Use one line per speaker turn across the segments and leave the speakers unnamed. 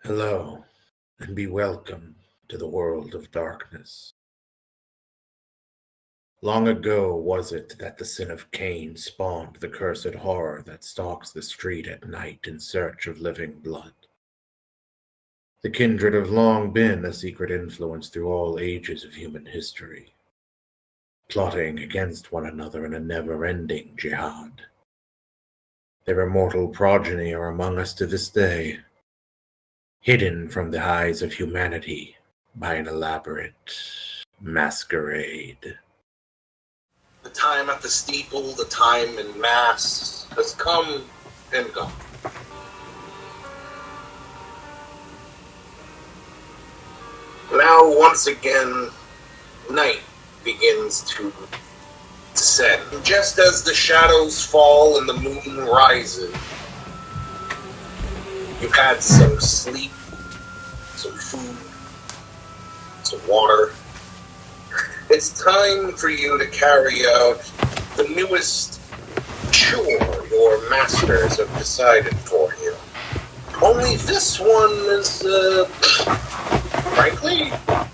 Hello, and be welcome to the world of darkness. Long ago was it that the sin of Cain spawned the cursed horror that stalks the street at night in search of living blood. The kindred have long been a secret influence through all ages of human history, plotting against one another in a never-ending jihad. Their immortal progeny are among us to this day, hidden from the eyes of humanity by an elaborate masquerade.
The time at the steeple, the time in mass, has come and gone. Now, once again, night begins to descend. Just as the shadows fall and the moon rises, you've had some sleep, some food, some water. It's time for you to carry out the newest chore your masters have decided for you. Only this one is, frankly, a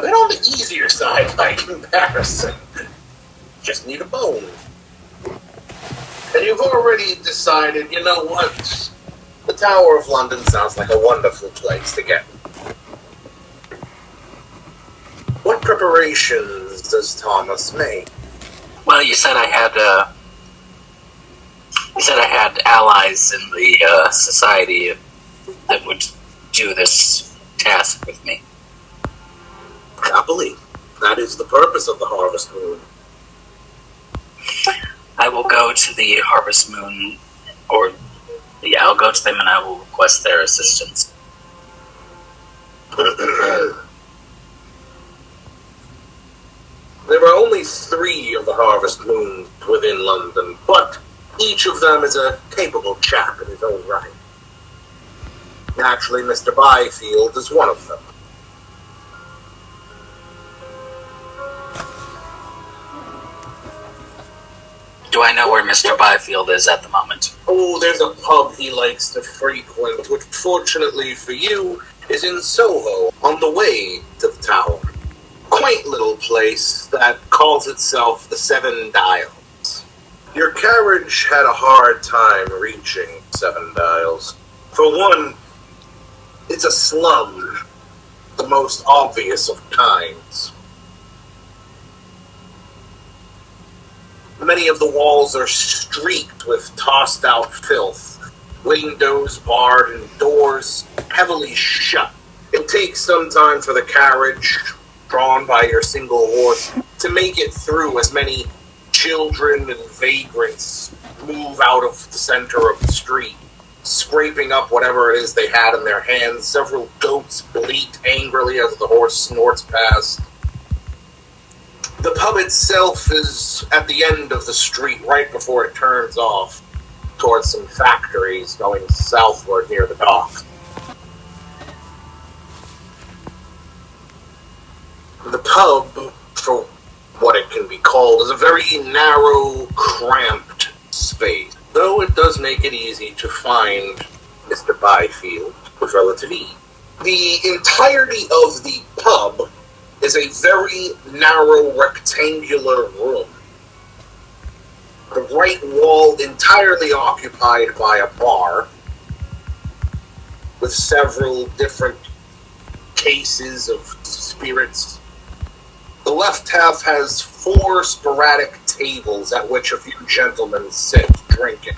bit on the easier side by comparison. Just need a bone. And you've already decided, you know what? The Tower of London sounds like a wonderful place to get. What preparations does Thomas make?
Well, you said I had allies in the society that would do this task with me.
Happily. That is the purpose of the Harvest Moon.
I will go to the Harvest Moon, I'll go to them and I will request their assistance.
There are only 3 of the Harvest Moons within London, but each of them is a capable chap in his own right. Naturally, Mr. Byfield is one of them.
Do I know where Mr. Byfield is at the moment?
Oh, there's a pub he likes to frequent, which fortunately for you is in Soho, on the way to the tower. Quaint little place that calls itself the Seven Dials. Your carriage had a hard time reaching Seven Dials. For one, it's a slum, the most obvious of kinds. Many of the walls are streaked with tossed-out filth, windows barred and doors heavily shut. It takes some time for the carriage, drawn by your single horse, to make it through as many children and vagrants move out of the center of the street, scraping up whatever it is they had in their hands. Several goats bleat angrily as the horse snorts past. The pub itself is at the end of the street, right before it turns off towards some factories going southward near the dock. The pub, for what it can be called, is a very narrow, cramped space, though it does make it easy to find Mr. Byfield with relative ease. The entirety of the pub is a very narrow, rectangular room. The right wall entirely occupied by a bar, with several different cases of spirits. The left half has 4 sporadic tables at which a few gentlemen sit, drinking.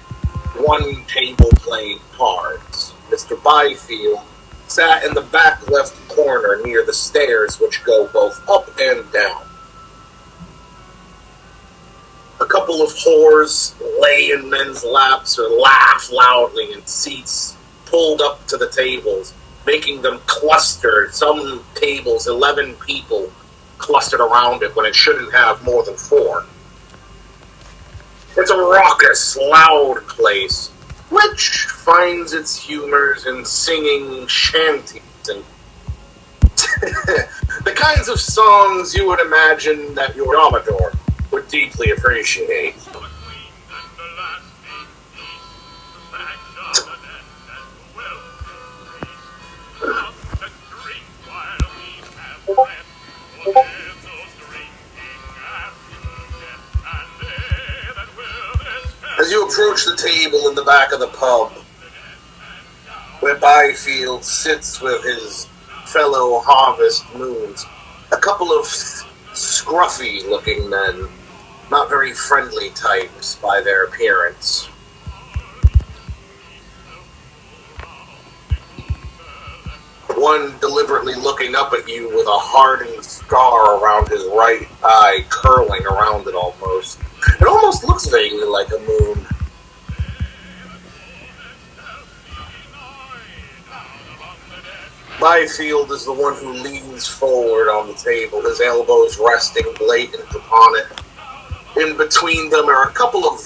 One table playing cards. Mr. Byfield sat in the back left corner near the stairs which go both up and down. A couple of whores lay in men's laps or laugh loudly in seats pulled up to the tables, making them cluster. Some tables, 11 people clustered around it when it shouldn't have more than 4. It's a raucous, loud place, which finds its humors in singing shanties and the kinds of songs you would imagine that your domitor would deeply appreciate. approach the table in the back of the pub, where Byfield sits with his fellow Harvest Moons. A couple of scruffy-looking men, not very friendly types by their appearance. One deliberately looking up at you with a hardened scar around his right eye, curling around it almost. It almost looks vaguely like a moon. Byfield is the one who leans forward on the table, his elbows resting blatant upon it. In between them are a couple of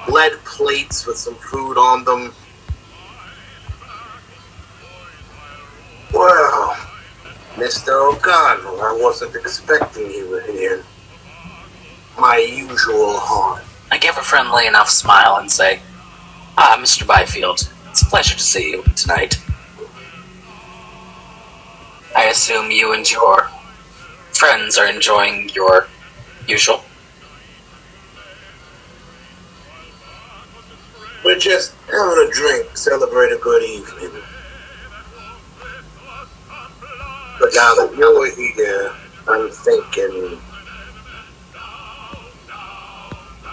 lead plates with some food on them. Well, Mr. O'Connell, I wasn't expecting you here. My usual haunt.
I give a friendly enough smile and say, Mr. Byfield, it's a pleasure to see you tonight. I assume you and your friends are enjoying your usual.
We're just having a drink, celebrate a good evening. But now that you're here, I'm thinking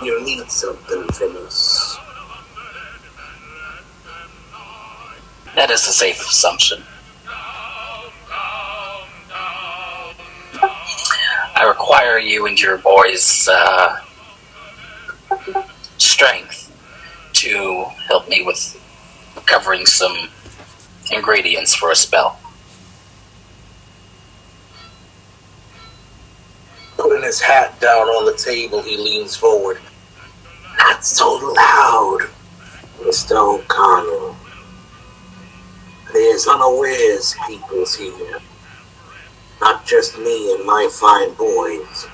you need something from us.
That is a safe assumption. I require you and your boys' strength to help me with recovering some ingredients for a spell.
Putting his hat down on the table, he leans forward. Not so loud, Mr. O'Connell. There's unawares peoples here. Not just me and my fine boys.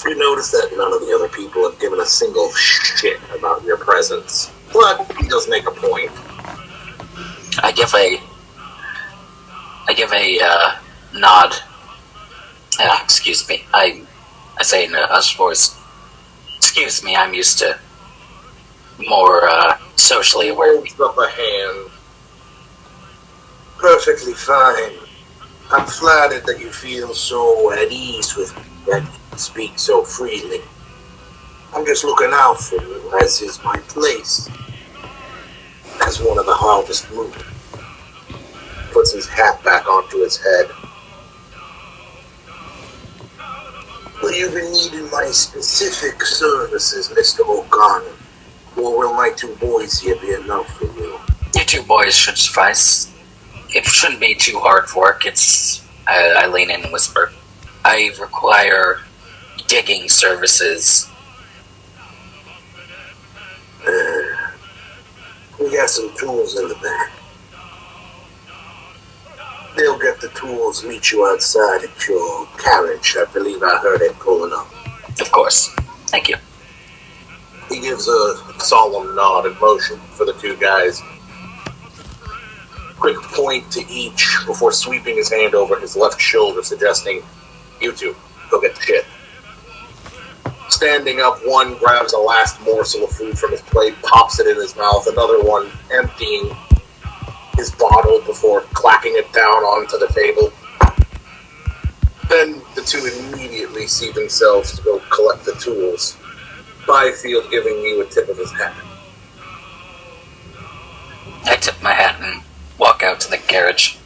You notice that none of the other people have given a single shit about your presence. But he does make a point.
I give a nod. Excuse me. I say in a hushed voice, excuse me, I'm used to more socially aware.
Holds up a hand. Perfectly fine. I'm flattered that you feel so at ease with me, that you speak so freely. I'm just looking out for you, as is my place. As one of the Harvest Moon. Puts his hat back onto his head. Will you be needing my specific services, Mr. O'Connell? Or will my two boys here be enough for you?
Your two boys should suffice. It shouldn't be too hard work. I lean in and whisper, I require digging services.
We got some tools in the back. They'll get the tools, meet you outside at your carriage. I believe I heard it pulling up.
Of course. Thank you.
He gives a solemn nod and motion for the two guys. Quick point to each before sweeping his hand over his left shoulder, suggesting, you two, go get the shit. Standing up, one grabs a last morsel of food from his plate, pops it in his mouth, another one emptying his bottle before clacking it down onto the table. Then the two immediately see themselves to go collect the tools. Byfield giving you a tip of his hat.
I tip my hat and walk out to the carriage.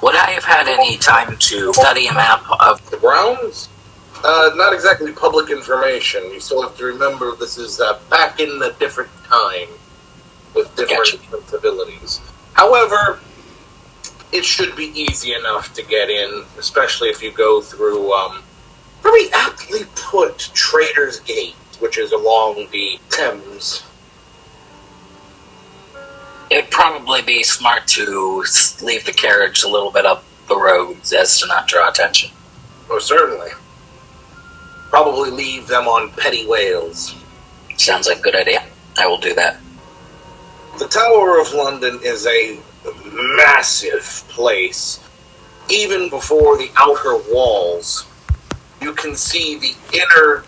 Would I have had any time to study a map of
The grounds? Not exactly public information. You still have to remember this is back in a different time with different abilities. However, it should be easy enough to get in, especially if you go through, very aptly put, Trader's Gate, which is along the Thames.
It'd probably be smart to leave the carriage a little bit up the road as to not draw attention.
Oh, certainly. Probably leave them on Petty Wales.
Sounds like a good idea. I will do that.
The Tower of London is a massive place. even before the outer walls, you can see the inner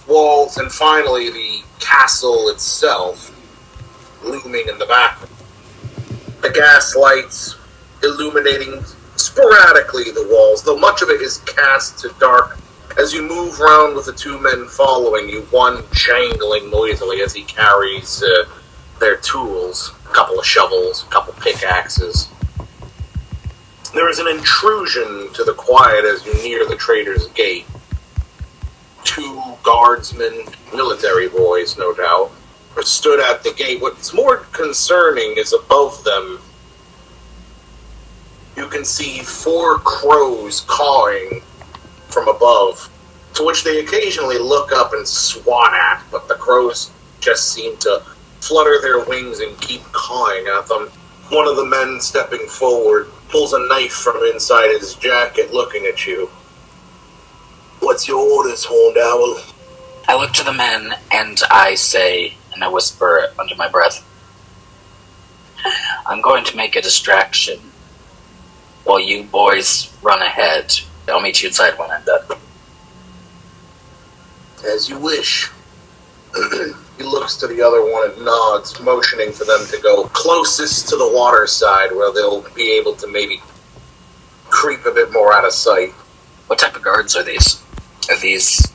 walls and finally the castle itself looming in the background. The gas lights illuminating sporadically the walls, though much of it is cast to dark. As you move round with the two men following you, one jangling noisily as he carries their tools, a couple of shovels, a couple pickaxes. There is an intrusion to the quiet as you near the trader's gate. Two guardsmen, military boys, no doubt, are stood at the gate. What's more concerning is above them, you can see 4 crows cawing from above, to which they occasionally look up and swat at, but the crows just seem to flutter their wings and keep cawing at them. One of the men stepping forward pulls a knife from inside his jacket, looking at you. What's your orders, Horned Owl?
I look to the men and I say, and I whisper under my breath, I'm going to make a distraction while you boys run ahead. I'll meet you inside when I'm done.
As you wish. He looks to the other one and nods, motioning for them to go closest to the water side where they'll be able to maybe creep a bit more out of sight.
What type of guards are these? Are these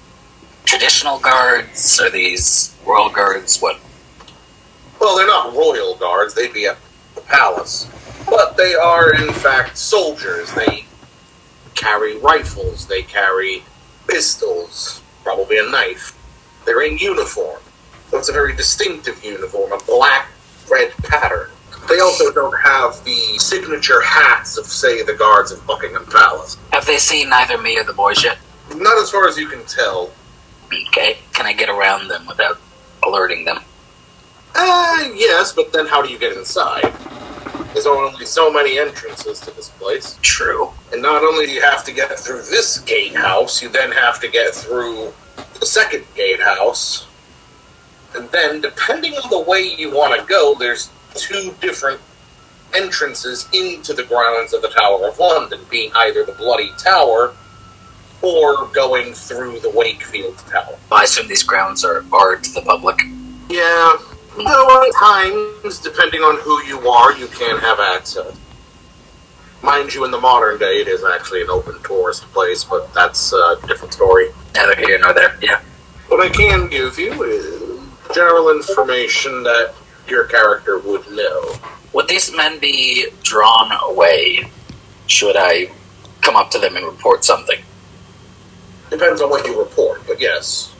traditional guards? Are these royal guards? What?
Well, they're not royal guards. They'd be at the palace. But they are, in fact, soldiers. They carry rifles. They carry pistols. Probably a knife. They're in uniform. So it's a very distinctive uniform, a black-red pattern. They also don't have the signature hats of, say, the guards of Buckingham Palace.
Have they seen either me or the boys yet?
Not as far as you can tell.
Okay. Can I get around them without alerting them?
Yes, but then how do you get inside? There's only so many entrances to this place.
True.
And not only do you have to get through this gatehouse, you then have to get through the second gatehouse. And then, depending on the way you want to go, there's 2 different entrances into the grounds of the Tower of London, being either the Bloody Tower or going through the Wakefield Tower.
I assume these grounds are barred to the public.
Yeah, though at times, depending on who you are, you can have access. Mind you, in the modern day, it is actually an open tourist place, but that's a different story.
Neither here nor there, yeah.
What I can give you is general information that your character would know.
Would these men be drawn away should I come up to them and report something?
Depends on what you report, but yes.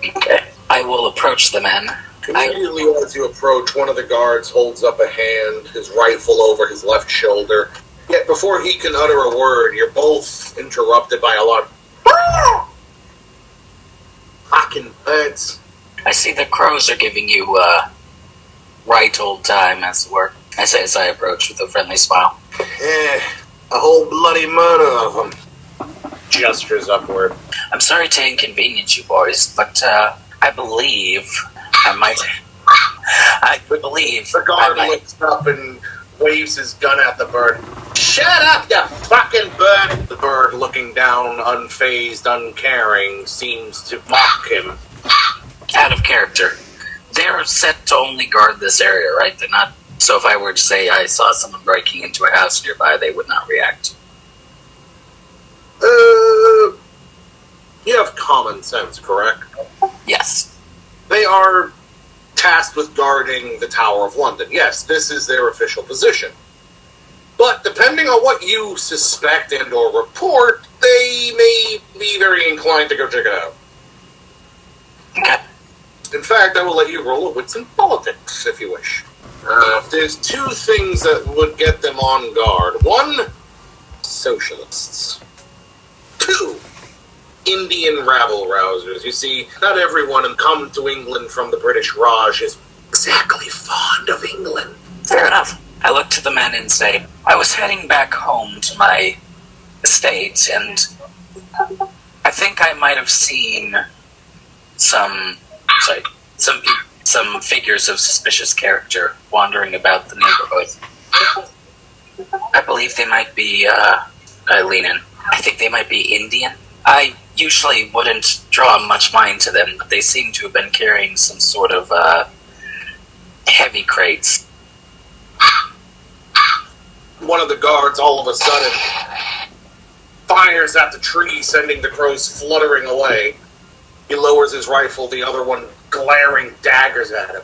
Okay. I will approach the men.
Immediately as you approach, one of the guards holds up a hand, his rifle over his left shoulder. Yet before he can utter a word, you're both interrupted by a lot of fucking birds.
I see the crows are giving you right old time, as it were. I say as I approach with a friendly smile.
A whole bloody murder of them. Gestures upward.
I'm sorry to inconvenience you boys, but I believe I might...
The guard looks up and waves his gun at the bird. Shut up, you fucking bird! The bird, looking down, unfazed, uncaring, seems to mock him.
Out of character. They're set to only guard this area, right? They're not... So if I were to say I saw someone breaking into a house nearby, they would not react.
You have common sense, correct?
Yes.
They are tasked with guarding the Tower of London. Yes, this is their official position. But depending on what you suspect and or report, they may be very inclined to go check it out.
Okay.
In fact, I will let you roll a wits and politics, if you wish. There's 2 things that would get them on guard. 1, socialists. 2, Indian rabble-rousers. You see, not everyone who come to England from the British Raj is exactly fond of England.
Fair enough. I look to the men and say, I was heading back home to my estate, and I think I might have seen some figures of suspicious character wandering about the neighborhood. I I believe they might be, I lean in. I think they might be Indian. I usually wouldn't draw much mind to them, but they seem to have been carrying some sort of, heavy crates.
One of the guards all of a sudden fires at the tree, sending the crows fluttering away. He lowers his rifle, the other one glaring daggers at him.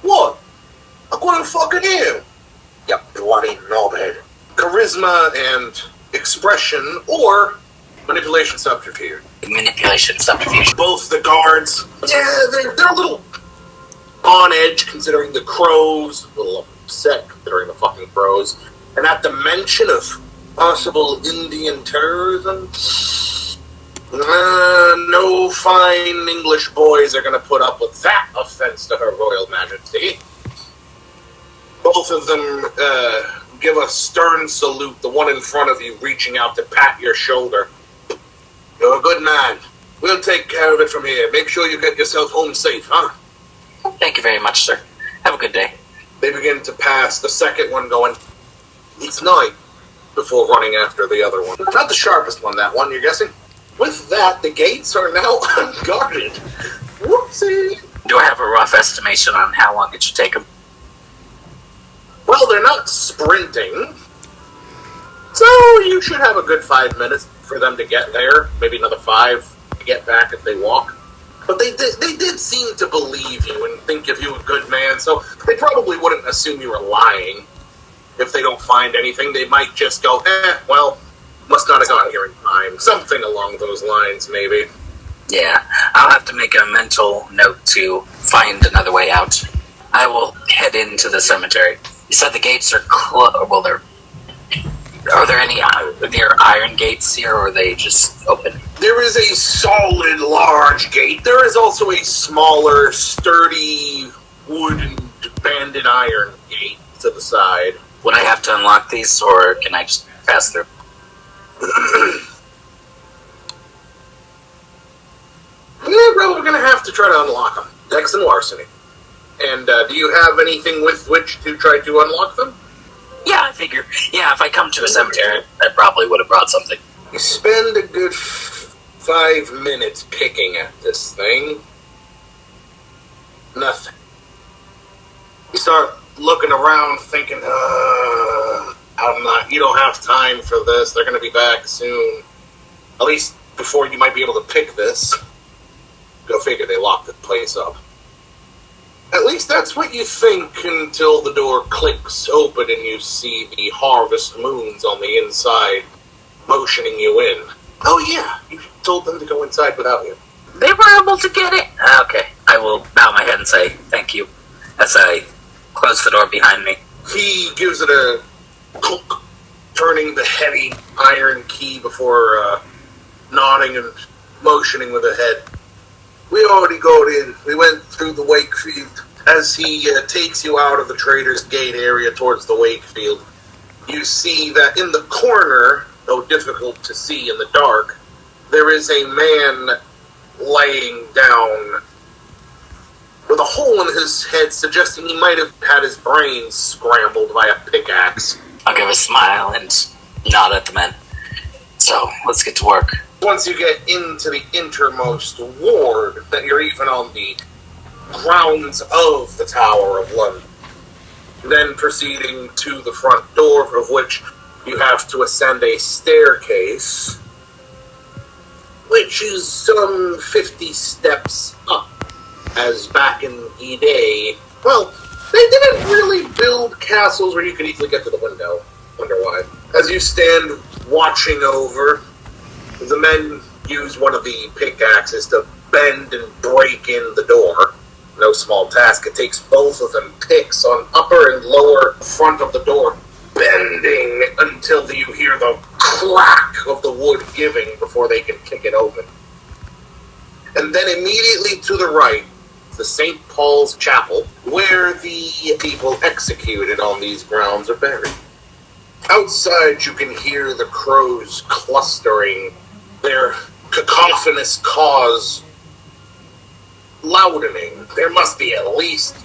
What? I couldn't fucking hear. You bloody knobhead. Charisma and expression, or manipulation subterfuge.
Manipulation subterfuge.
Both the guards, they're a little on edge considering the crows, a little upset considering the fucking crows, and at the mention of possible Indian terrorism, no fine English boys are going to put up with that offense to Her Royal Majesty. Both of them give a stern salute, the one in front of you reaching out to pat your shoulder. You're a good man. We'll take care of it from here. Make sure you get yourself home safe, huh?
Thank you very much, sir. Have a good day.
They begin to pass, the second one going, it's night, before running after the other one. Not the sharpest one, that one, you're guessing? With that, the gates are now unguarded. Whoopsie!
Do I have a rough estimation on how long it should take them?
Well, they're not sprinting, so you should have a good 5 minutes for them to get there. Maybe another 5 to get back if they walk. But they did seem to believe you and think of you a good man, so they probably wouldn't assume you were lying. If they don't find anything, they might just go, well, must not have gotten here in time. Something along those lines, maybe.
Yeah, I'll have to make a mental note to find another way out. I will head into the cemetery. You said the gates are well, are there any iron gates here, or are they just open?
There is a solid, large gate. There is also a smaller, sturdy, wooden, banded iron gate to the side.
Would I have to unlock these, or can I just pass through?
Yeah, bro, we're going to have to try to unlock them. Dex and larceny. And do you have anything with which to try to unlock them?
Yeah, I figure. Yeah, if I come to a cemetery, I probably would have brought something.
You spend a good 5 minutes picking at this thing. Nothing. You start looking around thinking, you don't have time for this. They're going to be back soon. At least before you might be able to pick this. Go figure, they locked the place up. At least that's what you think until the door clicks open and you see the harvest moons on the inside motioning you in. Oh yeah, you told them to go inside without you.
They were able to get it? Okay, I will bow my head and say thank you as I close the door behind me.
He gives it a clunk, turning the heavy iron key before nodding and motioning with the head. We already got in. We went through the wake field. As he takes you out of the Trader's Gate area towards the wake field, you see that in the corner, though difficult to see in the dark, there is a man laying down with a hole in his head, suggesting he might have had his brains scrambled by a pickaxe.
I'll give a smile and nod at the men. So, let's get to work.
Once you get into the innermost ward, that you're even on the grounds of the Tower of London. Then proceeding to the front door, of which you have to ascend a staircase, which is some 50 steps up, as back in the day, well, they didn't really build castles where you could easily get to the window. Wonder why. As you stand watching over, the men use one of the pickaxes to bend and break in the door. No small task. It takes both of them picks on upper and lower front of the door, bending until you hear the crack of the wood giving before they can kick it open. And then immediately to the right, the St. Paul's Chapel, where the people executed on these grounds are buried. Outside, you can hear the crows clustering, their cacophonous caws loudening. There must be at least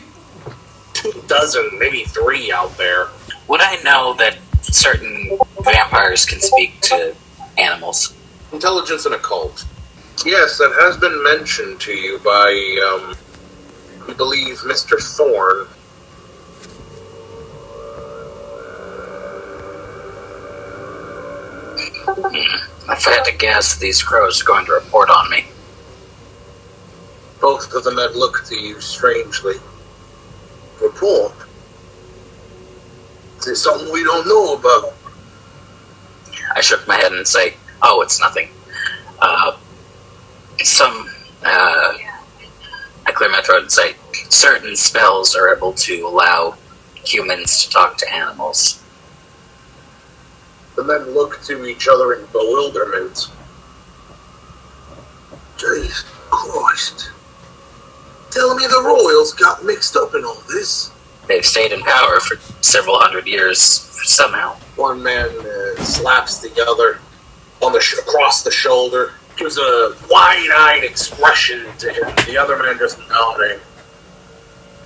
24, maybe 3 out there.
Would I know that certain vampires can speak to animals.
Intelligence and occult. Yes, that has been mentioned to you by, I believe, Mr. Thorne.
If I had to guess, these crows are going to report on me.
Both of them had looked to you strangely. Report? Is there something we don't know about?
I shook my head and say, "Oh, it's nothing." I clear my throat and say, certain spells are able to allow humans to talk to animals.
The men look to each other in bewilderment. Jesus Christ. Tell me the royals got mixed up in all this.
They've stayed in power for several hundred years somehow.
One man slaps the other on the across the shoulder, gives a wide-eyed expression to him. The other man just nodding.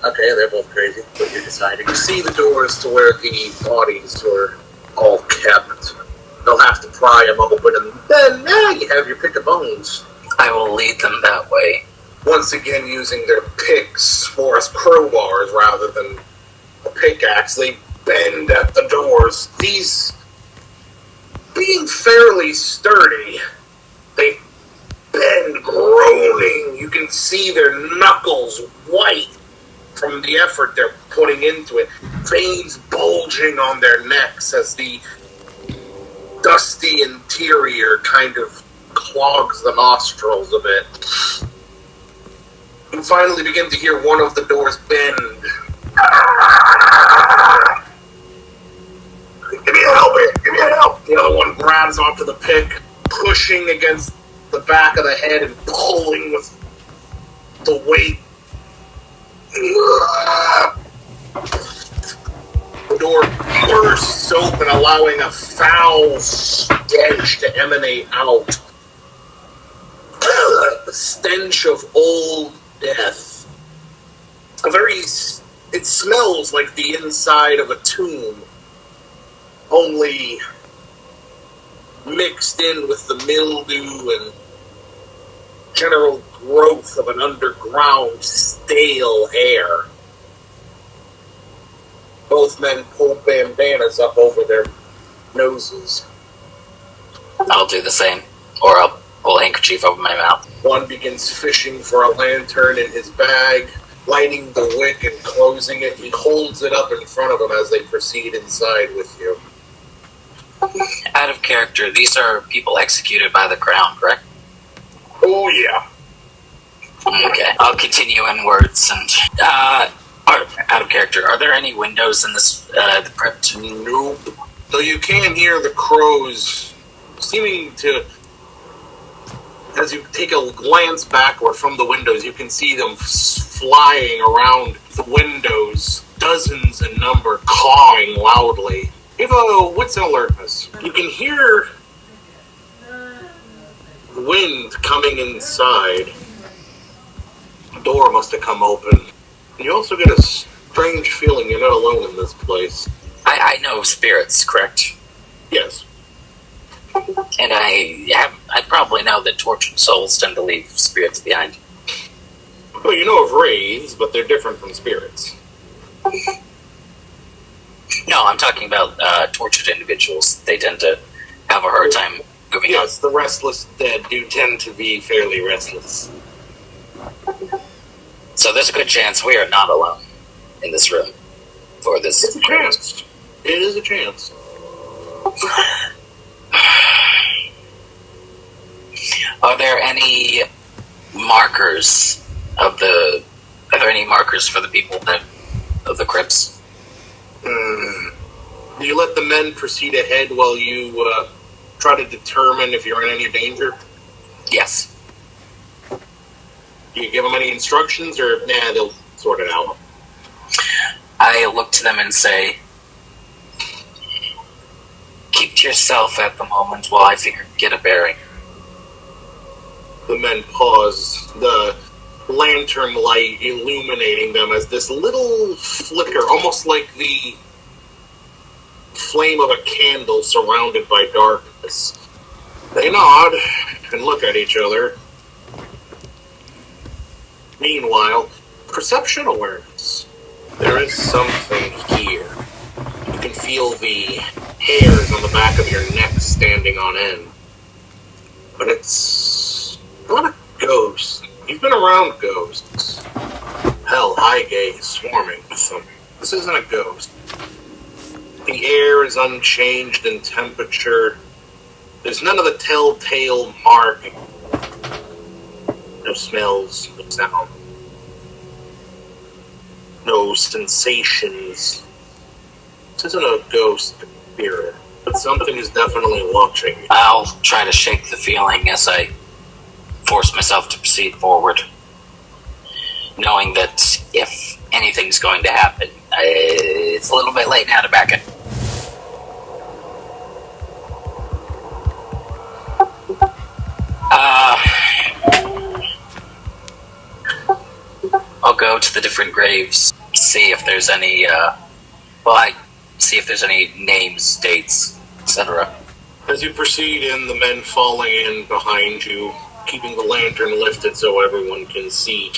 Okay, they're both crazy, but you're deciding. You see the doors to where the bodies were all kept. They'll have to pry them open, and then now you have your pick of bones.
I will lead them that way.
Once again, using their picks for as crowbars rather than a pickaxe, they bend at the doors. These, being fairly sturdy, they bend, groaning. You can see their knuckles white from the effort they're putting into it. Veins bulging on their necks as the dusty interior kind of clogs the nostrils a bit. You finally begin to hear one of the doors bend. Give me a help! Give me a help! The other one grabs onto the pick, pushing against the back of the head and pulling with the weight. The door bursts open, allowing a foul stench to emanate out. The stench of old death. It smells like the inside of a tomb, only mixed in with the mildew and general growth of an underground stale air. Both men pull bandanas up over their noses.
I'll do the same, or I'll pull a handkerchief over my mouth.
One begins fishing for a lantern in his bag, lighting the wick and closing it. He holds it up in front of them as they proceed inside with you.
Out of character, these are people executed by the crown, correct?
Oh, yeah.
Okay, I'll continue inwards and, out of character, are there any windows in this, the crypt?
Nope. Though you can hear the crows seeming to, as you take a glance backward from the windows, you can see them flying around the windows, dozens in number, cawing loudly. Give a wits and alertness. You can hear wind coming inside. The door must have come open. And you also get a strange feeling you're not alone in this place.
I know of spirits, correct?
Yes.
And I probably know that tortured souls tend to leave spirits behind.
Well, you know of wraiths, but they're different from spirits.
No, I'm talking about tortured individuals. They tend to have a hard time moving on.
Yes, the restless dead do tend to be fairly restless.
So there's a good chance we are not alone in this room for this.
It's a chance. It is a chance.
Are there any markers of the? Are there any markers for the people that of the crypts?
Do you let the men proceed ahead while you try to determine if you're in any danger?
Yes.
Do you give them any instructions, or nah, they'll sort it out?
I look to them and say, keep to yourself at the moment while I get a bearing.
The men pause, the lantern light illuminating them as this little flicker, almost like the flame of a candle surrounded by darkness. They nod and look at each other. Meanwhile, perception awareness. There is something here. You can feel the hairs on the back of your neck standing on end. But it's not a ghost. You've been around ghosts. Hell, Highgate is swarming with them. This isn't a ghost. The air is unchanged in temperature. There's none of the telltale marking. No smells, no sound. No sensations. This isn't a ghost spirit, but something is definitely watching you.
I'll try to shake the feeling as I force myself to proceed forward, knowing that if anything's going to happen, it's a little bit late now to back it. I'll go to the different graves, see if there's any, see if there's any names, dates, etc.
As you proceed in, the men falling in behind you, keeping the lantern lifted so everyone can see.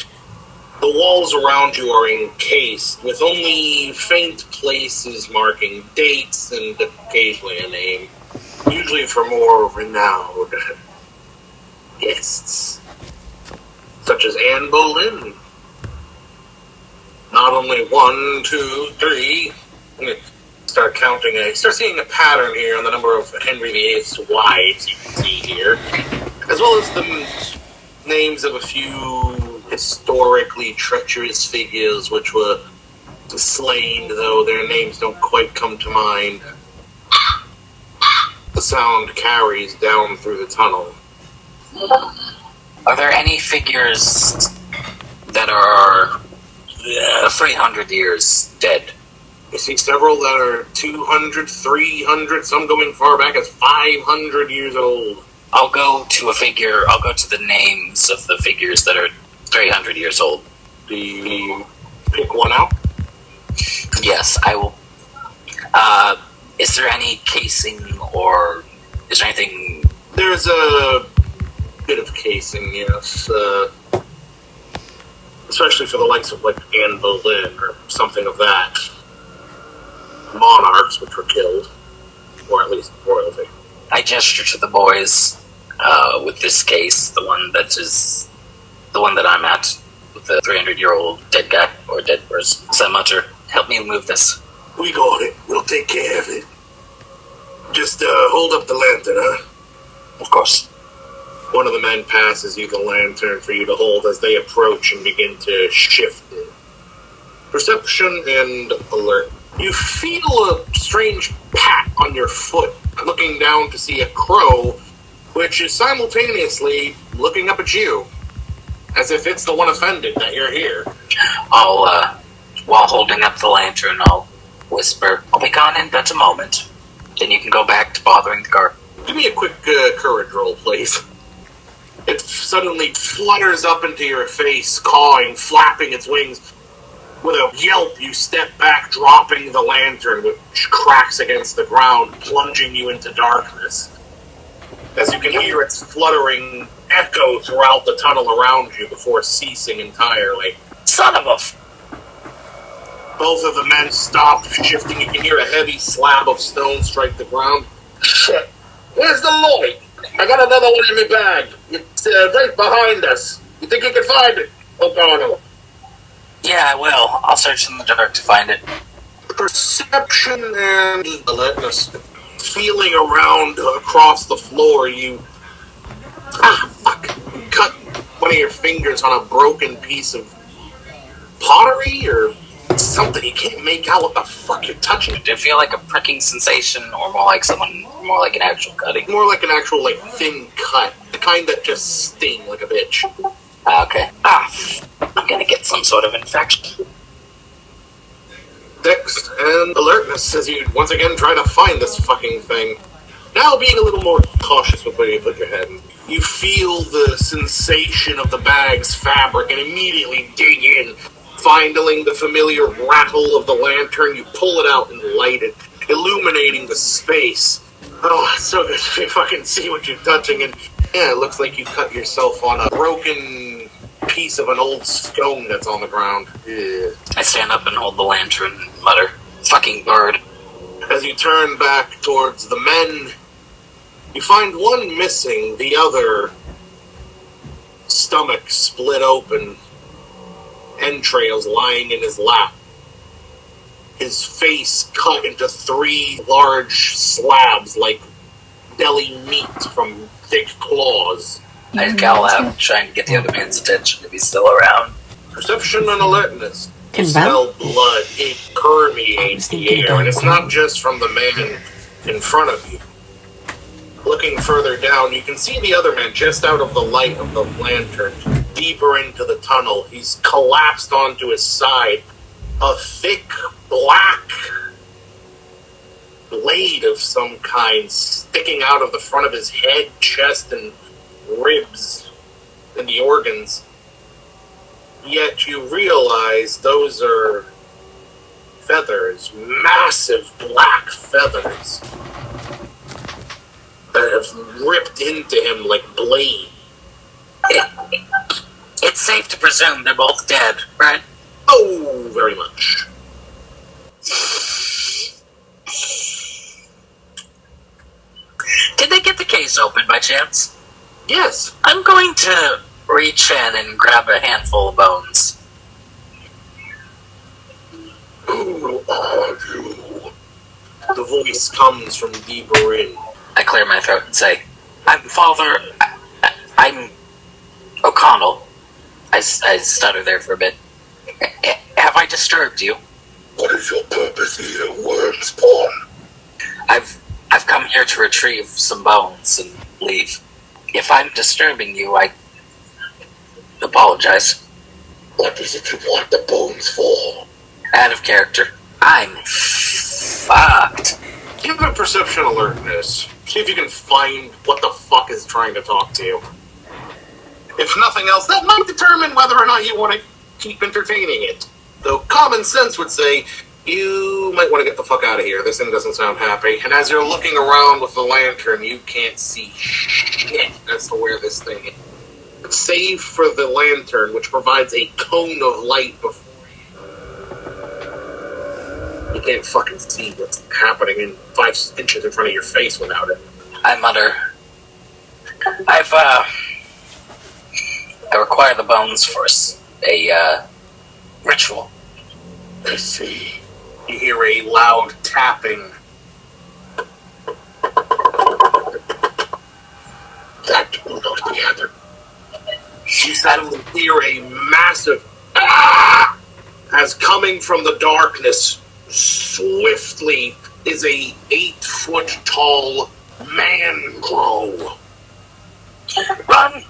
The walls around you are encased, with only faint places marking dates and occasionally a name, usually for more renowned guests, such as Anne Boleyn. Not only 1, 2, 3. Start counting. Start seeing a pattern here on the number of Henry VIII's wives you can see here, as well as the names of a few historically treacherous figures which were slain, though their names don't quite come to mind. The sound carries down through the tunnel.
Are there any figures that are 300 years dead?
You see several that are 200, 300, some going far back as 500 years old.
I'll go to the names of the figures that are 300 years old.
Do you pick one out?
Yes, I will. Is there any casing, or is there anything?
There's a bit of casing, yes. Especially for the likes of, like, Anne Boleyn, or something of that. Monarchs, which were killed. Or at least royalty.
I gesture to the boys with this case, the one that I'm at, with the 300-year-old dead guy, or dead person. So I mutter, help me move this.
We got it. We'll take care of it. Just hold up the lantern, huh?
Of course.
One of the men passes you the lantern for you to hold as they approach and begin to shift it. Perception and alert. You feel a strange pat on your foot, looking down to see a crow, which is simultaneously looking up at you, as if it's the one offended that you're here.
I'll, while holding up the lantern, I'll whisper, I'll be gone in but a moment. Then you can go back to bothering the guard.
Give me a quick courage roll, please. It suddenly flutters up into your face, cawing, flapping its wings. With a yelp, you step back, dropping the lantern, which cracks against the ground, plunging you into darkness. As you can hear its fluttering echo throughout the tunnel around you before ceasing entirely.
Son of a
Both of the men stop shifting. You can hear a heavy slab of stone strike the ground. Shit! Where's the light? I got another one in my bag. It's right behind us. You think you can find it? O'Connell?
Yeah, I will. I'll search in the dark to find it.
Perception and alertness. Feeling around across the floor, you... cut one of your fingers on a broken piece of pottery or something. You can't make out what the fuck you're touching.
Did it feel like a pricking sensation, or more like an actual cutting?
More like an actual, thin cut. The kind that just sting like a bitch.
Okay. I'm gonna get some sort of infection.
Dex and alertness as you once again try to find this fucking thing. Now being a little more cautious with where you put your head. You feel the sensation of the bag's fabric and immediately dig in. Finding the familiar rattle of the lantern, you pull it out and light it. illuminating the space. Oh, it's so good to fucking see what you're touching, and yeah, it looks like you cut yourself on a broken piece of an old stone that's on the ground. Yeah.
I stand up and hold the lantern and mutter, "Fucking bird."
As you turn back towards the men, you find one missing, the other stomach split open, entrails lying in his lap. His face cut into 3 large slabs like deli meat from thick claws.
I scowl out, trying to get the other man's attention if he's still around.
Perception and alertness. You
Can
smell blood. It permeates the air, and it's not just from the man in front of you. Looking further down, you can see the other man just out of the light of the lantern, deeper into the tunnel. He's collapsed onto his side. A thick, black blade of some kind sticking out of the front of his head, chest, and ribs, and the organs. Yet you realize those are feathers, massive black feathers that have ripped into him like blade.
It's safe to presume they're both dead, right?
Oh, very much.
Did they get the case open by chance?
Yes.
I'm going to reach in and grab a handful of bones.
Who are you? The voice comes from deeper in.
I clear my throat and say, I'm O'Connell. I stutter there for a bit. Have I disturbed you?
What is your purpose here, wormspawn?
I've come here to retrieve some bones and leave. If I'm disturbing you, I apologize.
What is it you want the bones for?
Out of character. I'm fucked.
Give it a perception alertness. See if you can find what the fuck is trying to talk to you. If nothing else, that might determine whether or not you want to keep entertaining it. Though common sense would say, you might want to get the fuck out of here. This thing doesn't sound happy. And as you're looking around with the lantern, you can't see shit as to where this thing is. Save for the lantern, which provides a cone of light before you. You can't fucking see what's happening in 5 inches in front of your face without it.
I mutter. I require the bones for a ritual.
I see. You hear a loud tapping. That will go together. You suddenly hear a massive "ah!" as coming from the darkness swiftly is a 8-foot tall man crow.
Run!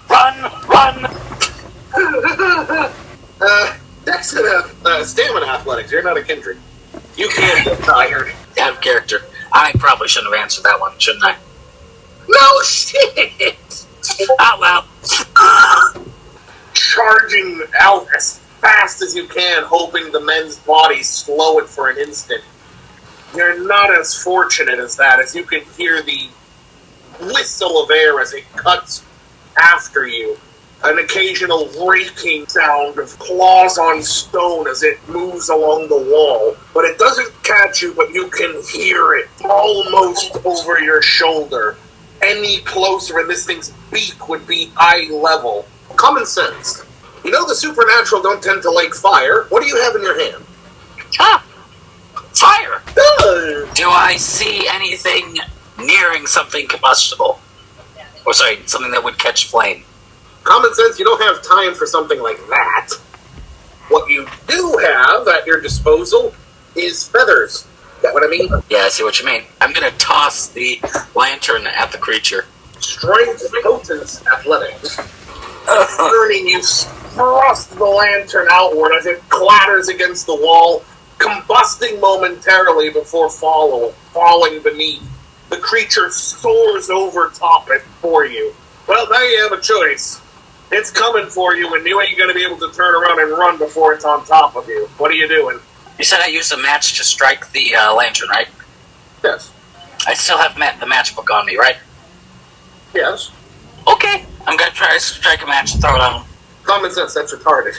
Dex and stamina athletics. You're not a kindred. You can't get tired.
Out of character. I probably shouldn't have answered that one, shouldn't I?
No shit!
Oh well.
Charging out as fast as you can, hoping the men's bodies slow it for an instant. You're not as fortunate as that, as you can hear the whistle of air as it cuts after you. An occasional raking sound of claws on stone as it moves along the wall. But it doesn't catch you, but you can hear it almost over your shoulder. Any closer and this thing's beak would be eye level. Common sense. You know the supernatural don't tend to like fire. What do you have in your hand?
Ah! Fire!
Good.
Do I see anything nearing something combustible? Or sorry, something that would catch flame?
Common sense, you don't have time for something like that. What you do have at your disposal is feathers. Get what I mean?
Yeah, I see what you mean. I'm gonna toss the lantern at the creature.
Strength, potence, athletics. Turning, you thrust the lantern outward as it clatters against the wall, combusting momentarily before falling beneath. The creature soars over top it for you. Well, now you have a choice. It's coming for you, and you ain't going to be able to turn around and run before it's on top of you. What are you doing?
You said I used a match to strike the lantern, right?
Yes.
I still have the matchbook on me, right?
Yes.
Okay, I'm gonna try to strike a match and throw it on him.
Common sense, that's retarded.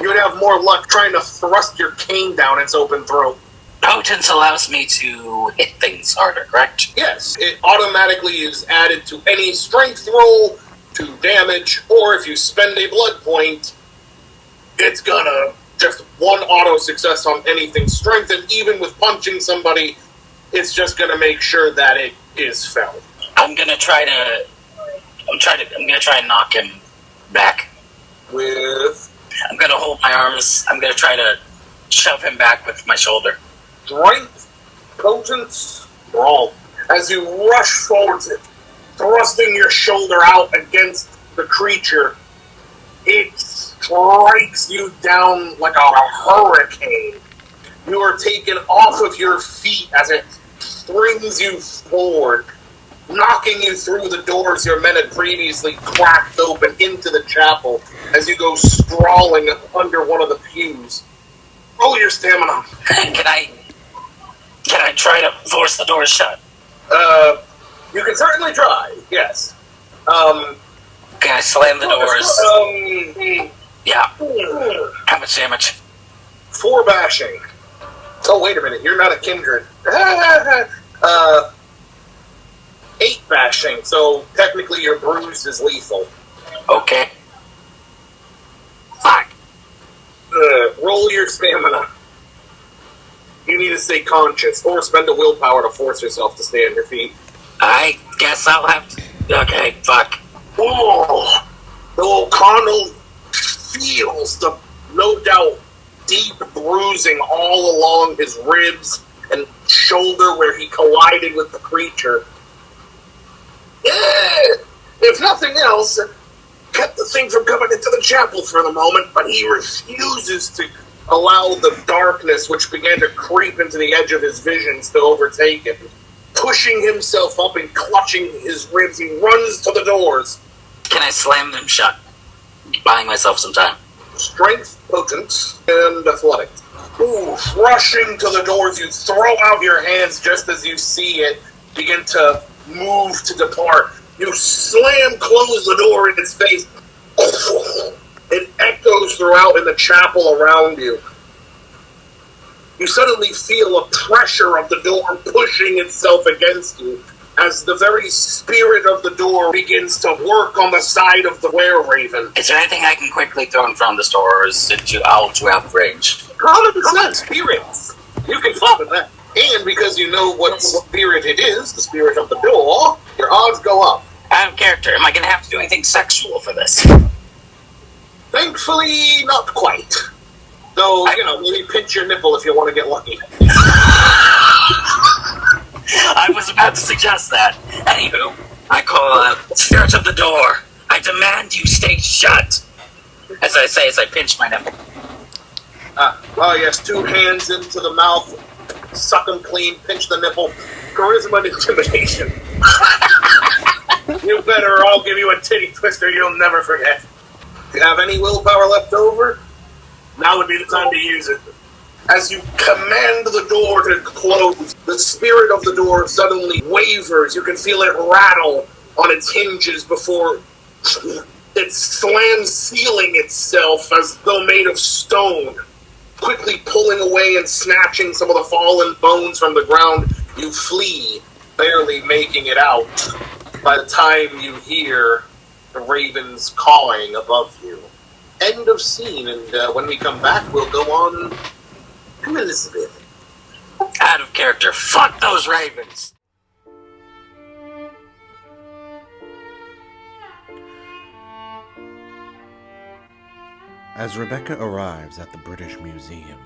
You would have more luck trying to thrust your cane down its open throat.
Potence allows me to hit things harder, correct?
Yes, it automatically is added to any strength roll, to damage, or if you spend a blood point, it's gonna just one auto success on anything strength, and even with punching somebody, it's just gonna make sure that it is felled.
I'm gonna try and knock him back. I'm gonna hold my arms. I'm gonna try to shove him back with my shoulder.
Strength, potence, brawl. As you rush forwards, thrusting your shoulder out against the creature, it strikes you down like a hurricane. You are taken off of your feet as it springs you forward, knocking you through the doors your men had previously cracked open into the chapel as you go sprawling under one of the pews. Roll your stamina.
Can I try to force the door shut?
You can certainly try, yes.
Can I slam the doors? Yeah. How much damage?
4 bashing. Oh, wait a minute, you're not a kindred. 8 bashing, so technically your bruise is lethal.
Okay. Fuck.
Roll your stamina. You need to stay conscious, or spend a willpower to force yourself to stay on your feet.
I guess I'll have to... Okay, fuck.
Oh, the O'Connell feels the, no doubt, deep bruising all along his ribs and shoulder where he collided with the creature. If nothing else, kept the thing from coming into the chapel for the moment, but he refuses to allow the darkness which began to creep into the edge of his visions to overtake him. Pushing himself up and clutching his ribs, he runs to the doors.
Can I slam them shut? Buying myself some time.
Strength, potence, and athletics. Ooh, rushing to the doors, you throw out your hands just as you see it begin to move to depart. You slam close the door in its face. It echoes throughout in the chapel around you. You suddenly feel a pressure of the door pushing itself against you as the very spirit of the door begins to work on the side of the were-raven.
Is there anything I can quickly throw in front of this door, or is it too out of range?
100% spirits. You can fuck with that. And because you know what spirit it is, the spirit of the door, your odds go up.
Out of character. Am I going to have to do anything sexual for this?
Thankfully, not quite. Though, maybe pinch your nipple if you want to get lucky.
I was about to suggest that. Anywho, I call out, Spirit of the door, I demand you stay shut. As I say, as I pinch my nipple.
Oh yes, 2 hands into the mouth, suck them clean, pinch the nipple, charisma and intimidation. You better, or I'll give you a titty twister you'll never forget. If you have any willpower left over, now would be the time to use it. As you command the door to close, the spirit of the door suddenly wavers. You can feel it rattle on its hinges before it slams, sealing itself as though made of stone. Quickly pulling away and snatching some of the fallen bones from the ground, you flee, barely making it out. By the time you hear the ravens cawing above you. End of scene, and when we come back, we'll go on to Elizabeth.
Out of character. Fuck those ravens.
As Rebecca arrives at the British Museum,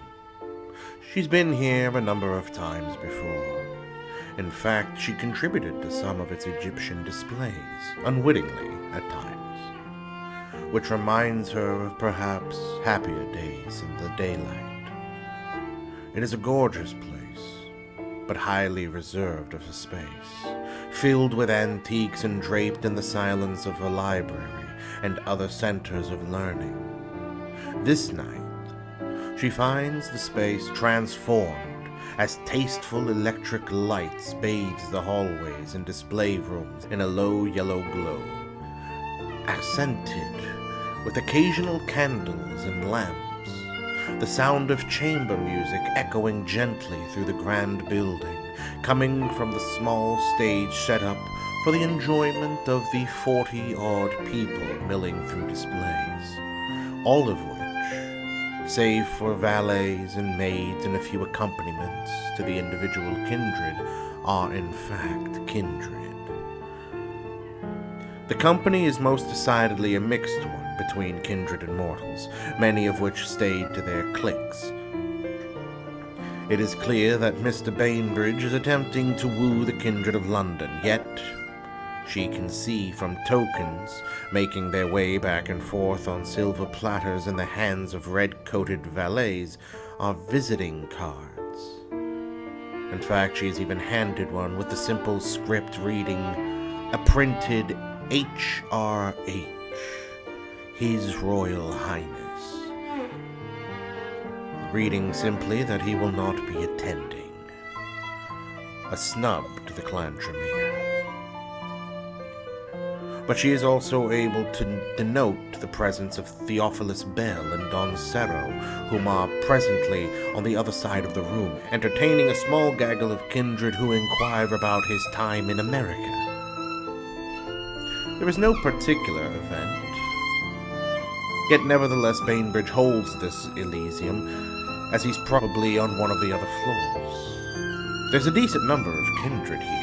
she's been here a number of times before. In fact, she contributed to some of its Egyptian displays, unwittingly at times, which reminds her of perhaps happier days in the daylight. It is a gorgeous place, but highly reserved of a space, filled with antiques and draped in the silence of a library and other centers of learning. This night, she finds the space transformed as tasteful electric lights bathes the hallways and display rooms in a low yellow glow, accented with occasional candles and lamps, the sound of chamber music echoing gently through the grand building, coming from the small stage set up for the enjoyment of the 40-odd people milling through displays, all of which, save for valets and maids and a few accompaniments to the individual kindred, are in fact kindred. The company is most decidedly a mixed one between kindred and mortals, many of which stayed to their cliques. It is clear that Mr. Bainbridge is attempting to woo the kindred of London, yet she can see from tokens making their way back and forth on silver platters in the hands of red-coated valets are visiting cards. In fact, she is even handed one with the simple script reading, a printed HRH, His Royal Highness, reading simply that he will not be attending. A snub to the Clan Tremere. But she is also able to denote the presence of Theophilus Bell and Don Serro, whom are presently on the other side of the room, entertaining a small gaggle of kindred who inquire about his time in America. There is no particular event, yet nevertheless Bainbridge holds this Elysium, as he's probably on one of the other floors. There's a decent number of kindred here,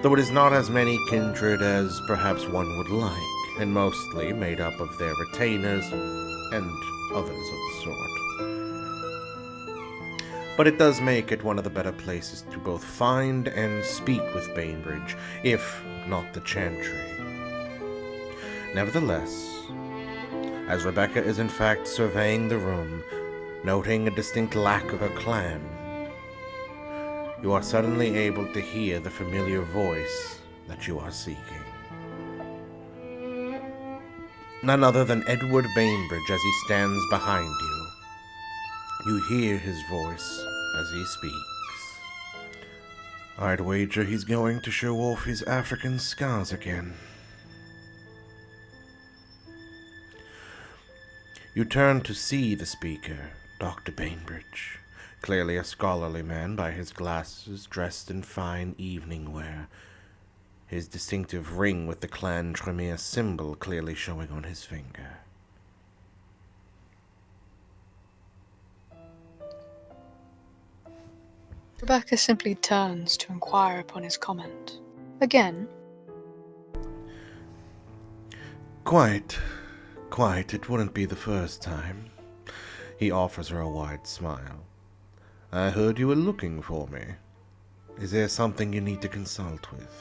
though it is not as many kindred as perhaps one would like, and mostly made up of their retainers and others of the sort. But it does make it one of the better places to both find and speak with Bainbridge, if not the Chantry. Nevertheless, as Rebecca is in fact surveying the room, noting a distinct lack of her clan, you are suddenly able to hear the familiar voice that you are seeking. None other than Edward Bainbridge as he stands behind you. You hear his voice as he speaks. I'd wager he's going to show off his African scars again. You turn to see the speaker, Dr. Bainbridge, clearly a scholarly man by his glasses, dressed in fine evening wear, his distinctive ring with the Clan Tremere symbol clearly showing on his finger.
Rebecca simply turns to inquire upon his comment. Again?
Quite. It wouldn't be the first time. He offers her a wide smile. I heard you were looking for me. Is there something you need to consult with?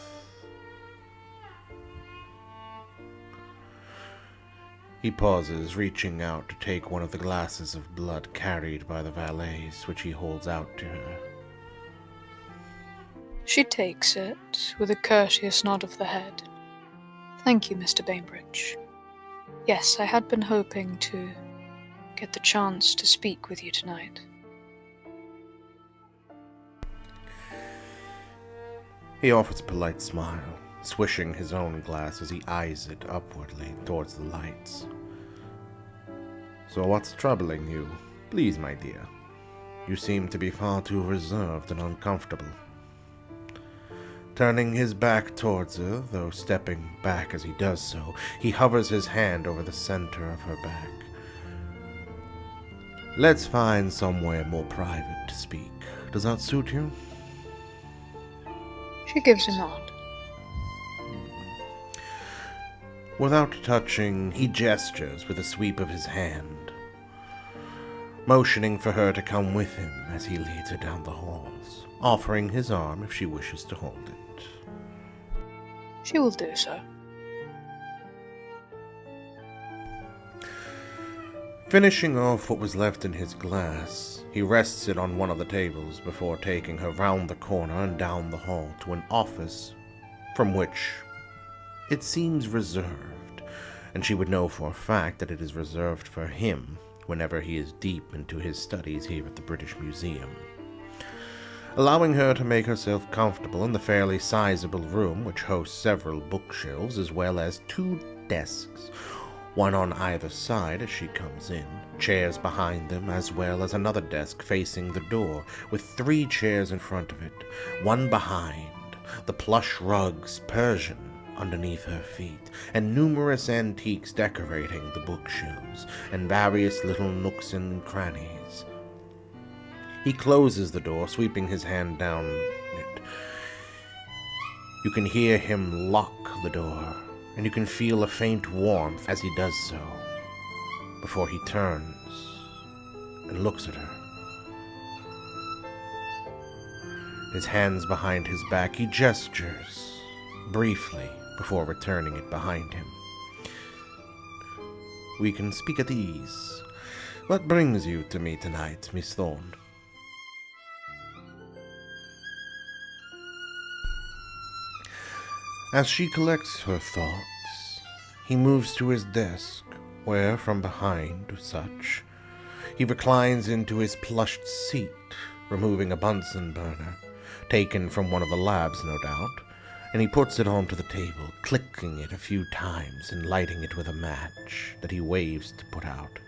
He pauses, reaching out to take one of the glasses of blood carried by the valets, which he holds out to her.
She takes it with a courteous nod of the head. Thank you, Mr. Bainbridge. Yes, I had been hoping to get the chance to speak with you tonight.
He offers a polite smile, swishing his own glass as he eyes it upwardly towards the lights. So what's troubling you? Please, my dear. You seem to be far too reserved and uncomfortable. Turning his back towards her, though stepping back as he does so, he hovers his hand over the center of her back. Let's find somewhere more private to speak. Does that suit you?
She gives a nod.
Without touching, he gestures with a sweep of his hand, motioning for her to come with him as he leads her down the halls, offering his arm if she wishes to hold it.
She will do so.
Finishing off what was left in his glass, he rests it on one of the tables before taking her round the corner and down the hall to an office from which it seems reserved, and she would know for a fact that it is reserved for him whenever he is deep into his studies here at the British Museum. Allowing her to make herself comfortable in the fairly sizable room, which hosts several bookshelves as well as 2 desks, one on either side as she comes in, chairs behind them, as well as another desk facing the door, with 3 chairs in front of it, one behind, the plush rugs Persian underneath her feet, and numerous antiques decorating the bookshelves, and various little nooks and crannies. He closes the door, sweeping his hand down it. You can hear him lock the door, and you can feel a faint warmth as he does so, before he turns and looks at her. His hands behind his back, he gestures briefly before returning it behind him. We can speak at ease. What brings you to me tonight, Miss Thorne? As she collects her thoughts, he moves to his desk, where, from behind such, he reclines into his plushed seat, removing a Bunsen burner, taken from one of the labs, no doubt, and he puts it onto the table, clicking it a few times and lighting it with a match that he waves to put out.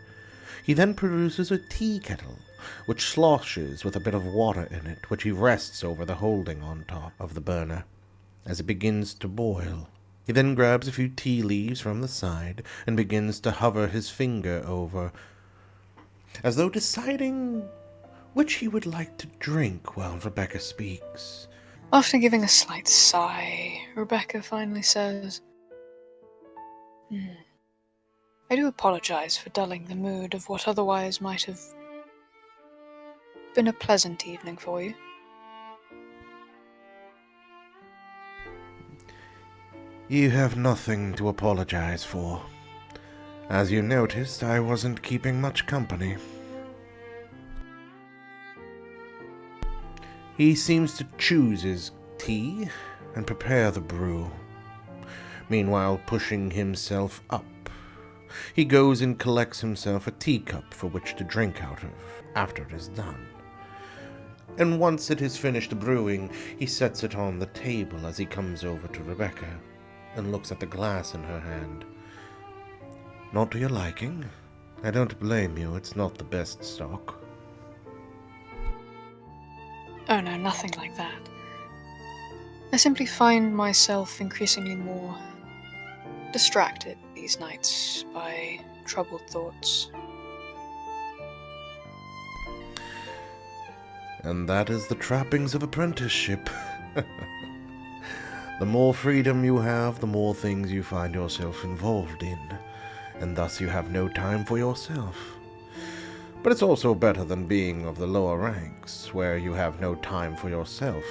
He then produces a tea kettle, which sloshes with a bit of water in it, which he rests over the holding on top of the burner. As it begins to boil, he then grabs a few tea leaves from the side and begins to hover his finger over, as though deciding which he would like to drink while Rebecca speaks.
After giving a slight sigh, Rebecca finally says, I do apologize for dulling the mood of what otherwise might have been a pleasant evening for you.
You have nothing to apologize for. As you noticed, I wasn't keeping much company. He seems to choose his tea and prepare the brew. Meanwhile, pushing himself up, he goes and collects himself a teacup for which to drink out of after it is done. And once it is finished brewing, he sets it on the table as he comes over to Rebecca and looks at the glass in her hand. Not to your liking? I don't blame you, it's not the best stock.
Oh no, nothing like that. I simply find myself increasingly more distracted these nights by troubled thoughts.
And that is the trappings of apprenticeship. The more freedom you have, the more things you find yourself involved in, and thus you have no time for yourself. But it's also better than being of the lower ranks, where you have no time for yourself.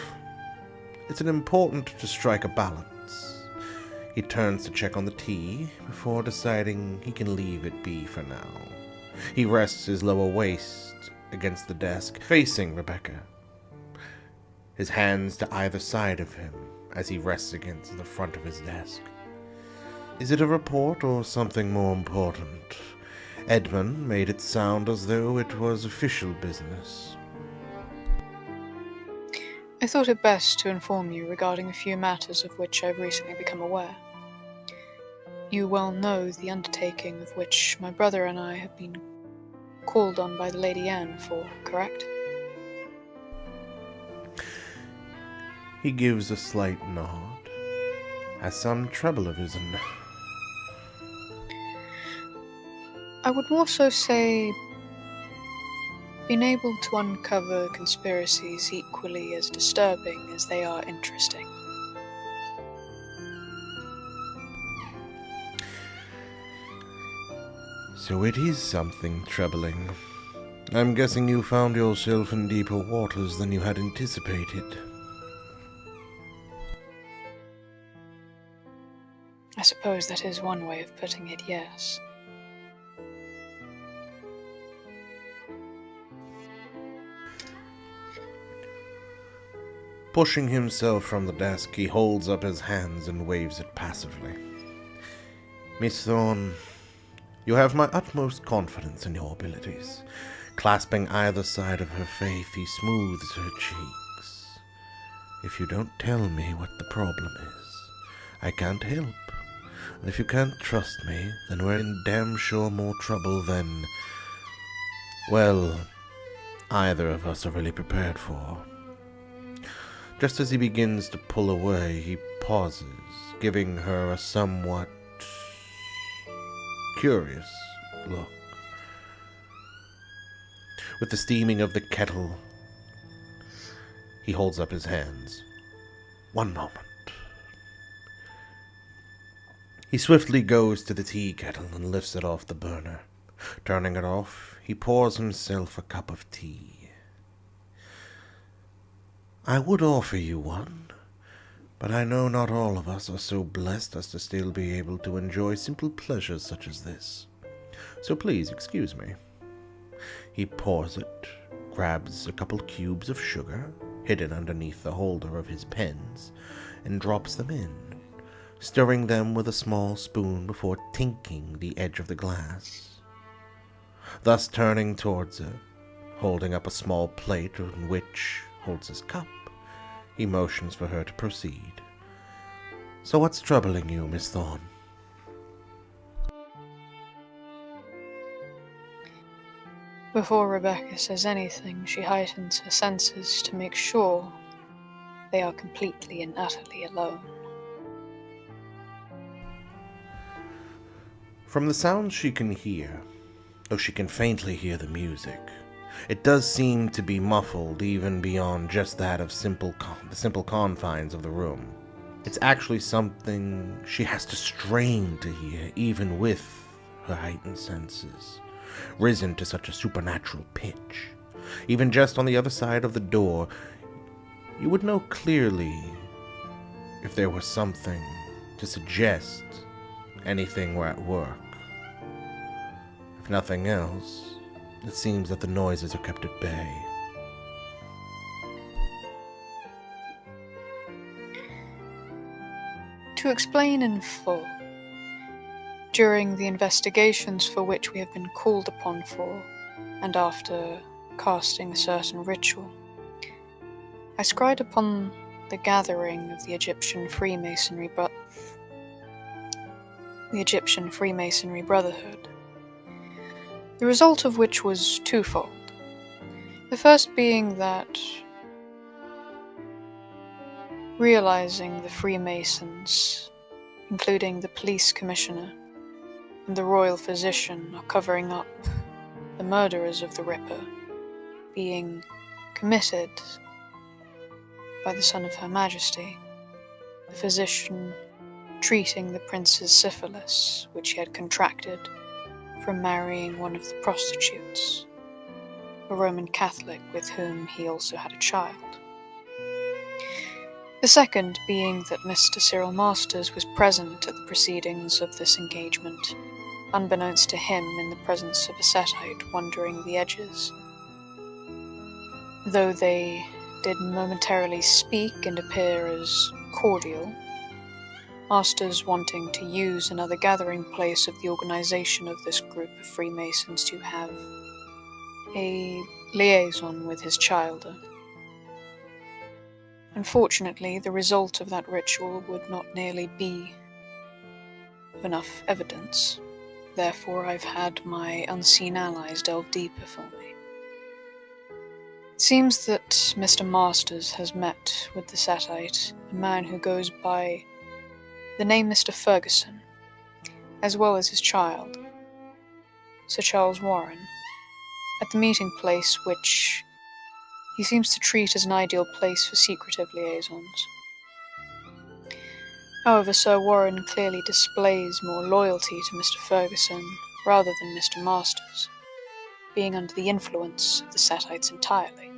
It's important to strike a balance. He turns to check on the tea, before deciding he can leave it be for now. He rests his lower waist against the desk, facing Rebecca, his hands to either side of him as he rests against the front of his desk. Is it a report or something more important? Edmund made it sound as though it was official business.
I thought it best to inform you regarding a few matters of which I've recently become aware. You well know the undertaking of which my brother and I have been called on by the Lady Anne for, correct?
He gives a slight nod. Has some trouble arisen?
I would more so say been able to uncover conspiracies equally as disturbing as they are interesting.
So it is something troubling. I'm guessing you found yourself in deeper waters than you had anticipated.
I suppose that is one way of putting it, yes.
Pushing himself from the desk, he holds up his hands and waves it passively. Miss Thorne, You have my utmost confidence in your abilities. Clasping either side of her face, he smooths her cheeks. If you don't tell me what the problem is, I can't help. And if you can't trust me, then we're in damn sure more trouble than, well, either of us are really prepared for. Just as he begins to pull away, he pauses, giving her a somewhat curious look. With the steaming of the kettle, he holds up his hands. One moment. He swiftly goes to the tea kettle and lifts it off the burner. Turning it off, he pours himself a cup of tea. I would offer you one, but I know not all of us are so blessed as to still be able to enjoy simple pleasures such as this. So please excuse me. He pours it, grabs a couple cubes of sugar, hidden underneath the holder of his pens, and drops them in, stirring them with a small spoon before tinking the edge of the glass. Thus turning towards her, holding up a small plate in which holds his cup, he motions for her to proceed. So what's troubling you, Miss Thorne?
Before Rebecca says anything, she heightens her senses to make sure they are completely and utterly alone.
From the sounds she can hear, though she can faintly hear the music, it does seem to be muffled even beyond just that of the simple confines of the room. It's actually something she has to strain to hear, even with her heightened senses, risen to such a supernatural pitch. Even just on the other side of the door, you would know clearly if there was something to suggest anything were at work. If nothing else, it seems that the noises are kept at bay.
To explain in full, during the investigations for which we have been called upon for, and after casting a certain ritual, I scried upon the gathering of the Egyptian Freemasonry Brotherhood, the result of which was twofold. The first being that, realizing the Freemasons, including the police commissioner and the royal physician, are covering up the murderers of the Ripper, being committed by the son of Her Majesty, the physician treating the prince's syphilis, which he had contracted from marrying one of the prostitutes, a Roman Catholic with whom he also had a child. The second being that Mr. Cyril Masters was present at the proceedings of this engagement, unbeknownst to him in the presence of a Setite wandering the edges. Though they did momentarily speak and appear as cordial, Masters wanting to use another gathering place of the organization of this group of Freemasons to have a liaison with his child. Unfortunately, the result of that ritual would not nearly be of enough evidence. Therefore, I've had my unseen allies delve deeper for me. It seems that Mr. Masters has met with the Setite, a man who goes by the name Mr. Ferguson, as well as his child, Sir Charles Warren, at the meeting place which he seems to treat as an ideal place for secretive liaisons. However, Sir Warren clearly displays more loyalty to Mr. Ferguson rather than Mr. Masters, being under the influence of the Setites entirely.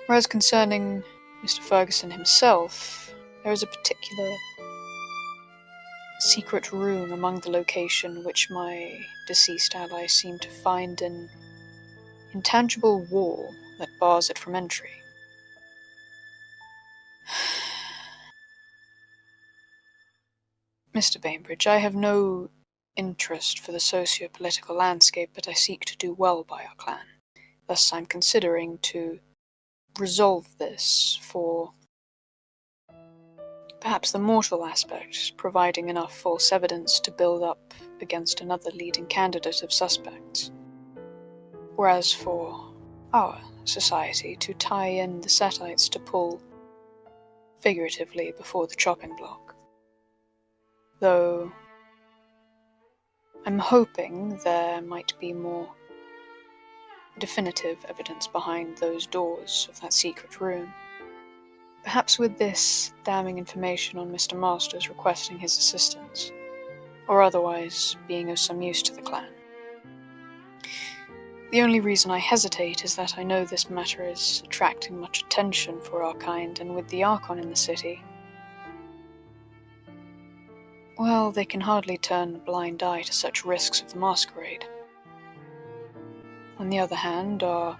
Whereas concerning Mr. Ferguson himself, there is a particular secret room among the location which my deceased ally seemed to find an intangible wall that bars it from entry. Mr. Bainbridge, I have no interest for the socio-political landscape, but I seek to do well by our clan. Thus, I'm considering to resolve this for perhaps the mortal aspect, providing enough false evidence to build up against another leading candidate of suspects. Whereas for our society, to tie in the satellites to pull, figuratively, before the chopping block. Though I'm hoping there might be more definitive evidence behind those doors of that secret room. Perhaps with this damning information on Mr. Masters requesting his assistance, or otherwise being of some use to the clan. The only reason I hesitate is that I know this matter is attracting much attention for our kind, and with the Archon in the city, well, they can hardly turn a blind eye to such risks of the Masquerade. On the other hand, our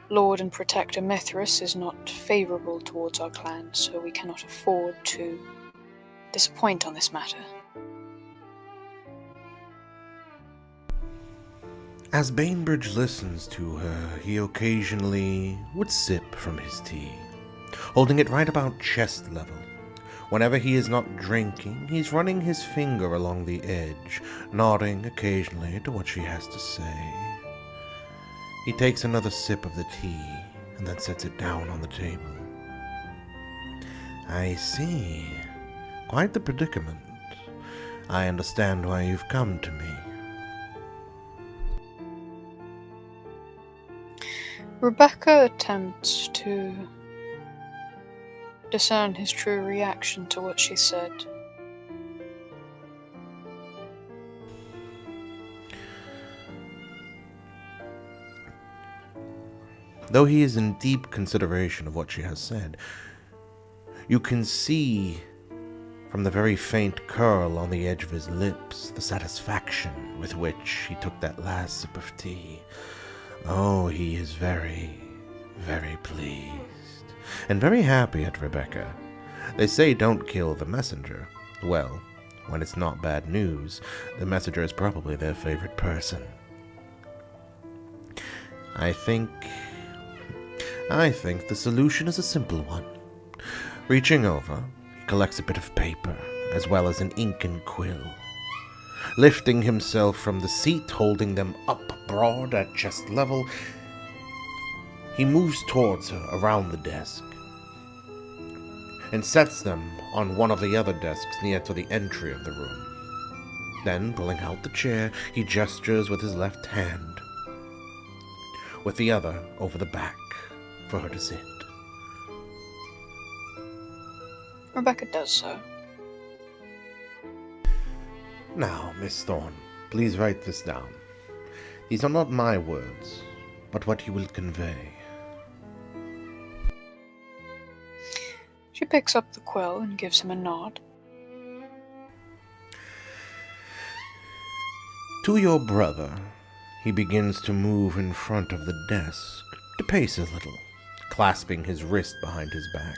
Lord and Protector Mithras is not favourable towards our clan, so we cannot afford to disappoint on this matter.
As Bainbridge listens to her, he occasionally would sip from his tea, holding it right about chest level. Whenever he is not drinking, he's running his finger along the edge, nodding occasionally to what she has to say. He takes another sip of the tea, and then sets it down on the table. I see. Quite the predicament. I understand why you've come to me.
Rebecca attempts to discern his true reaction to what she said.
Though he is in deep consideration of what she has said, you can see from the very faint curl on the edge of his lips the satisfaction with which he took that last sip of tea. Oh, he is very, very pleased, and very happy at Rebecca. They say don't kill the messenger. Well, when it's not bad news, the messenger is probably their favorite person. I think the solution is a simple one. Reaching over, he collects a bit of paper, as well as an ink and quill. Lifting himself from the seat, holding them up broad at chest level, he moves towards her around the desk, and sets them on one of the other desks near to the entry of the room. Then, pulling out the chair, he gestures with his left hand, with the other over the back, for her to sit.
Rebecca does so.
Now, Miss Thorne, please write this down. These are not my words, but what you will convey.
She picks up the quill and gives him a nod.
To your brother, he begins to move in front of the desk, to pace a little, clasping his wrist behind his back.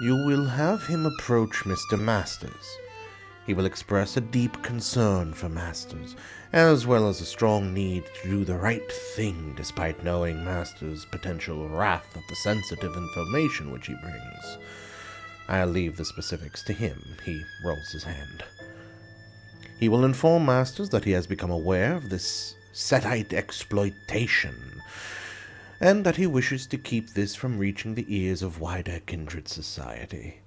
You will have him approach Mr. Masters. He will express a deep concern for Masters, as well as a strong need to do the right thing despite knowing Masters' potential wrath at the sensitive information which he brings. I'll leave the specifics to him. He rolls his hand. He will inform Masters that he has become aware of this Setite exploitation, and that he wishes to keep this from reaching the ears of wider kindred society.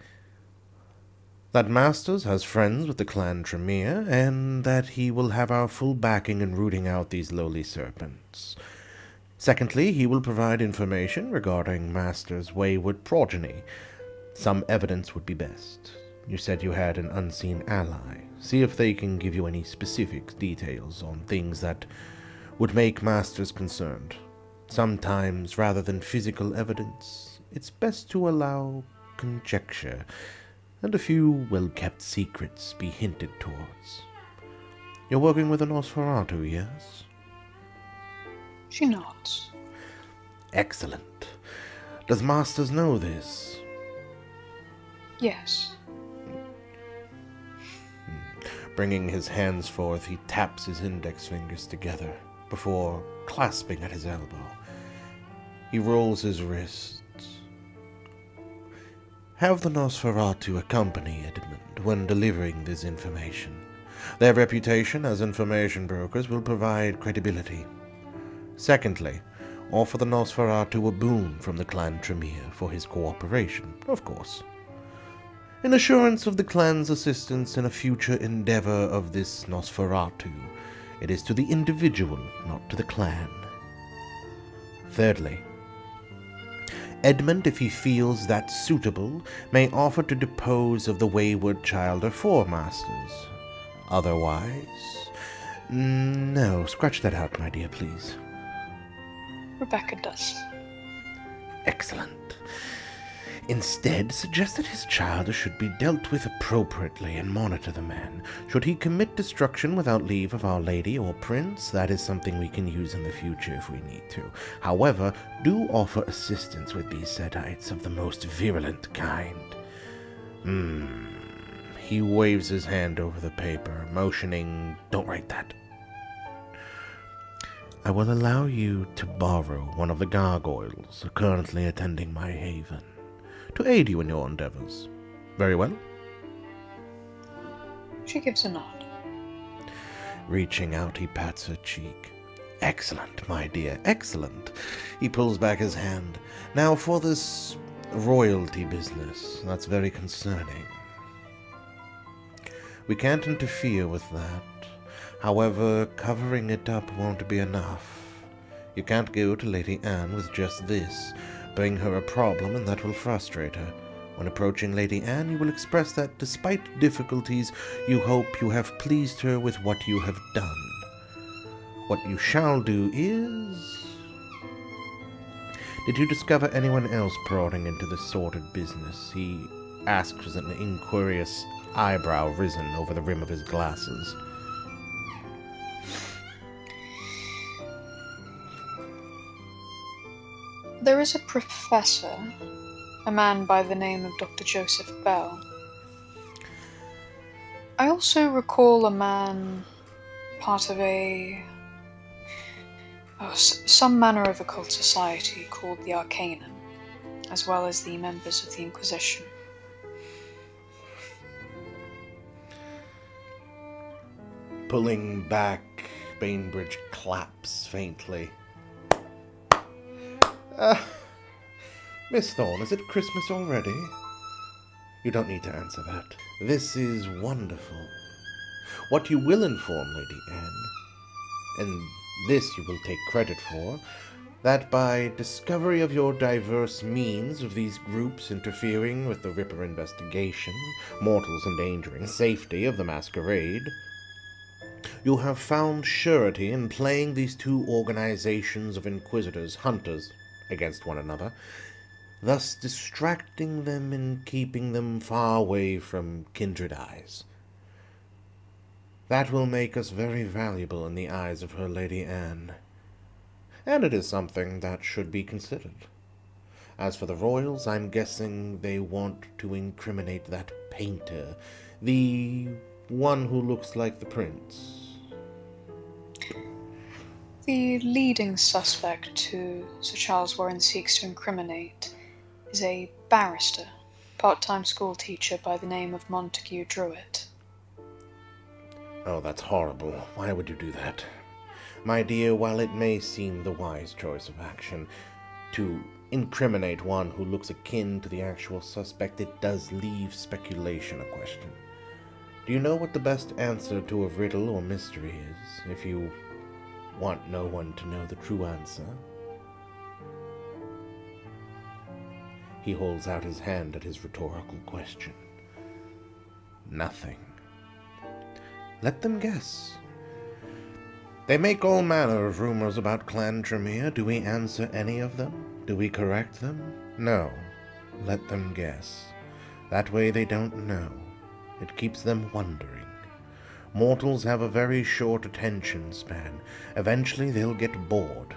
That Masters has friends with the Clan Tremere, and that he will have our full backing in rooting out these lowly serpents. Secondly, he will provide information regarding Masters' wayward progeny. Some evidence would be best. You said you had an unseen ally. See if they can give you any specific details on things that would make Masters concerned. Sometimes, rather than physical evidence, it's best to allow conjecture, and a few well-kept secrets be hinted towards. You're working with an Nosferatu, yes?
She nods.
Excellent. Does Masters know this?
Yes.
Bringing his hands forth, he taps his index fingers together before clasping at his elbow. He rolls his wrists. Have the Nosferatu accompany Edmund when delivering this information. Their reputation as information brokers will provide credibility. Secondly, offer the Nosferatu a boon from the Clan Tremere for his cooperation, of course. In assurance of the clan's assistance in a future endeavor of this Nosferatu, it is to the individual, not to the clan. Thirdly, Edmund, if he feels that suitable, may offer to depose of the wayward child or four masters. Otherwise... No, scratch that out, my dear, please.
Rebecca does.
Excellent. Instead, suggest that his child should be dealt with appropriately and monitor the man. Should he commit destruction without leave of Our Lady or Prince, that is something we can use in the future if we need to. However, do offer assistance with these setites of the most virulent kind. He waves his hand over the paper, motioning, don't write that. I will allow you to borrow one of the gargoyles currently attending my haven, to aid you in your endeavors. Very well?
She gives a nod.
Reaching out, he pats her cheek. Excellent, my dear, excellent. He pulls back his hand. Now for this royalty business, that's very concerning. We can't interfere with that. However, covering it up won't be enough. You can't go to Lady Anne with just this. Bring her a problem, and that will frustrate her. When approaching Lady Anne, you will express that, despite difficulties, you hope you have pleased her with what you have done. What you shall do is... Did you discover anyone else prying into this sordid business? He asked with an incurious eyebrow risen over the rim of his glasses.
There is a professor, a man by the name of Dr. Joseph Bell. I also recall a man part of some manner of occult society called the Arcanum, as well as the members of the Inquisition.
Pulling back, Bainbridge claps faintly. Miss Thorne, is it Christmas already? You don't need to answer that. This is wonderful. What you will inform Lady Anne, and this you will take credit for, that by discovery of your diverse means of these groups interfering with the Ripper investigation, mortals endangering safety of the Masquerade, you have found surety in playing these two organizations of inquisitors, hunters, against one another, thus distracting them and keeping them far away from kindred eyes. That will make us very valuable in the eyes of her Lady Anne, and it is something that should be considered. As for the royals, I'm guessing they want to incriminate that painter, the one who looks like the prince.
The leading suspect who Sir Charles Warren seeks to incriminate is a barrister, part-time school teacher by the name of Montague Druitt.
Oh, that's horrible. Why would you do that? My dear, while it may seem the wise choice of action to incriminate one who looks akin to the actual suspect, it does leave speculation a question. Do you know what the best answer to a riddle or mystery is, if you want no one to know the true answer? He holds out his hand at his rhetorical question. Nothing. Let them guess. They make all manner of rumors about Clan Tremere. Do we answer any of them? Do we correct them? No. Let them guess. That way they don't know. It keeps them wondering. Mortals have a very short attention span. Eventually they'll get bored.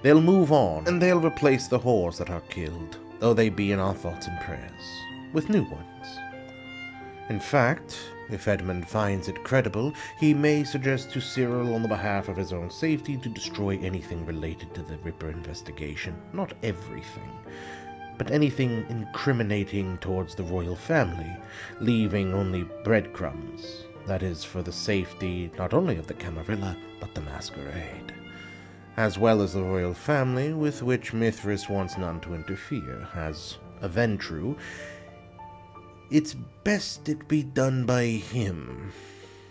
They'll move on, and they'll replace the whores that are killed, though they be in our thoughts and prayers, with new ones. In fact, if Edmund finds it credible, he may suggest to Cyril on the behalf of his own safety to destroy anything related to the Ripper investigation. Not everything, but anything incriminating towards the royal family, leaving only breadcrumbs. That is for the safety not only of the Camarilla, but the Masquerade, as well as the royal family, with which Mithras wants none to interfere. As a Ventru, it's best it be done by him,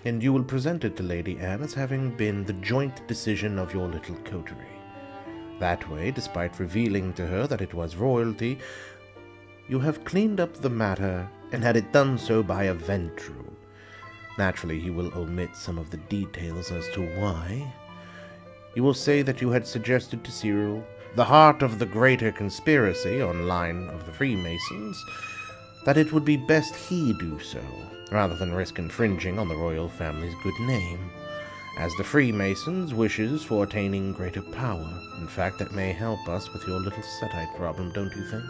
and you will present it to Lady Anne as having been the joint decision of your little coterie. That way, despite revealing to her that it was royalty, you have cleaned up the matter and had it done so by a Ventru. Naturally, he will omit some of the details as to why. You will say that you had suggested to Cyril the heart of the greater conspiracy on line of the Freemasons, that it would be best he do so, rather than risk infringing on the royal family's good name, as the Freemasons' wishes for attaining greater power. In fact, that may help us with your little Setite problem, don't you think?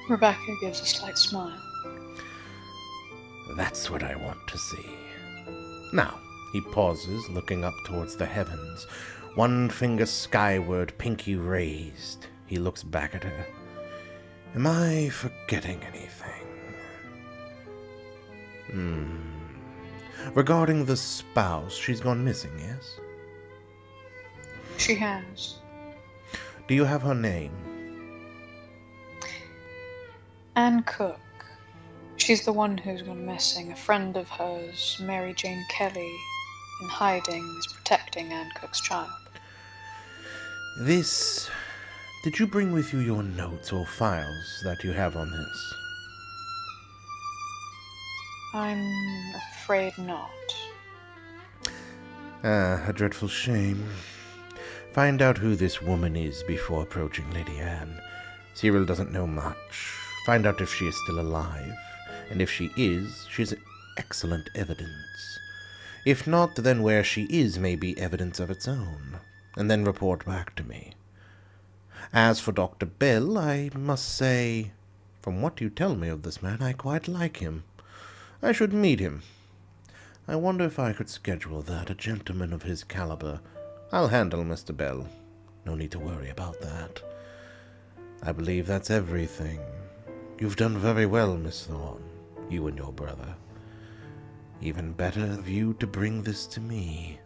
Rebecca gives a slight smile.
That's what I want to see. Now, he pauses, looking up towards the heavens, one finger skyward, pinky raised. He looks back at her. Am I forgetting anything? Regarding the spouse, she's gone missing, yes?
She has.
Do you have her name?
Anne Cook. She's the one who's gone missing. A friend of hers, Mary Jane Kelly, in hiding, is protecting Anne Cook's child.
Did you bring with you your notes or files that you have on this?
I'm afraid not.
A dreadful shame. Find out who this woman is before approaching Lady Anne. Cyril doesn't know much. Find out if she is still alive, and if she is, she's excellent evidence. If not, then where she is may be evidence of its own, and then report back to me. As for Dr. Bell, I must say, from what you tell me of this man, I quite like him. I should meet him. I wonder if I could schedule that, a gentleman of his caliber. I'll handle Mr. Bell. No need to worry about that. I believe that's everything. You've done very well, Miss Thorne, you and your brother. Even better of you to bring this to me.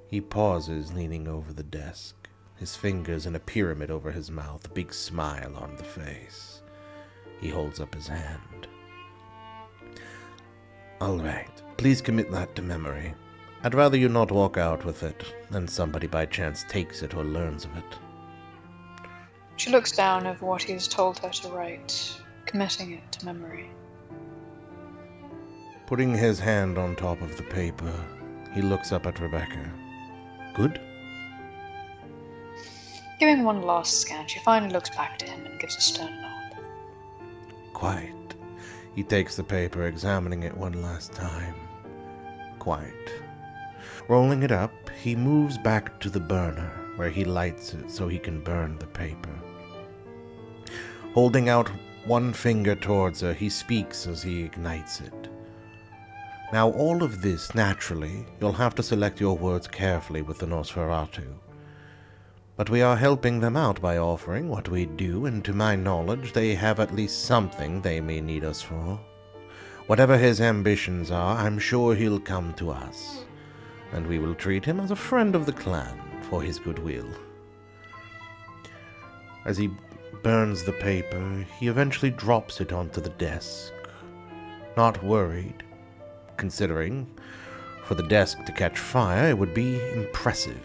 He pauses, leaning over the desk, his fingers in a pyramid over his mouth, a big smile on the face. He holds up his hand. All right, please commit that to memory. I'd rather you not walk out with it than somebody by chance takes it or learns of it.
She looks down over what he has told her to write, committing it to memory.
Putting his hand on top of the paper, he looks up at Rebecca. Good?
Giving one last scan, she finally looks back to him and gives a stern nod.
Quite. He takes the paper, examining it one last time. Quite. Rolling it up, he moves back to the burner, where he lights it so he can burn the paper. Holding out one finger towards her, he speaks as he ignites it. Now all of this, naturally, you'll have to select your words carefully with the Nosferatu. But we are helping them out by offering what we do, and to my knowledge, they have at least something they may need us for. Whatever his ambitions are, I'm sure he'll come to us, and we will treat him as a friend of the clan for his goodwill. As he burns the paper, he eventually drops it onto the desk. Not worried, considering for the desk to catch fire, it would be impressive.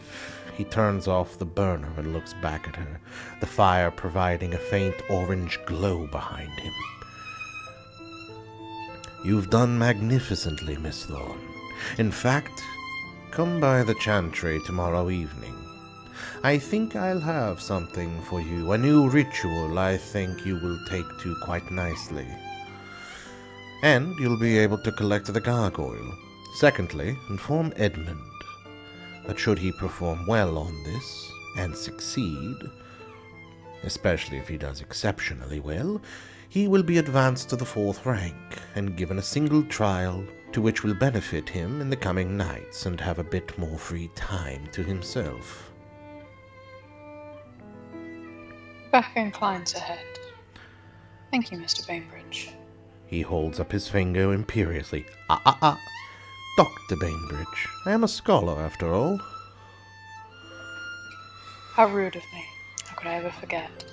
He turns off the burner and looks back at her, the fire providing a faint orange glow behind him. You've done magnificently, Miss Thorne. In fact, come by the chantry tomorrow evening. I think I'll have something for you, a new ritual I think you will take to quite nicely. And you'll be able to collect the gargoyle. Secondly, inform Edmund that should he perform well on this, and succeed, especially if he does exceptionally well,
he will be advanced to the 4th rank and given a single trial to which will benefit him in the coming nights and have a bit more free time to himself.
Rebecca inclines her head. Thank you, Mr. Bainbridge.
He holds up his finger imperiously. Dr. Bainbridge, I am a scholar after all.
How rude of me. How could I ever forget?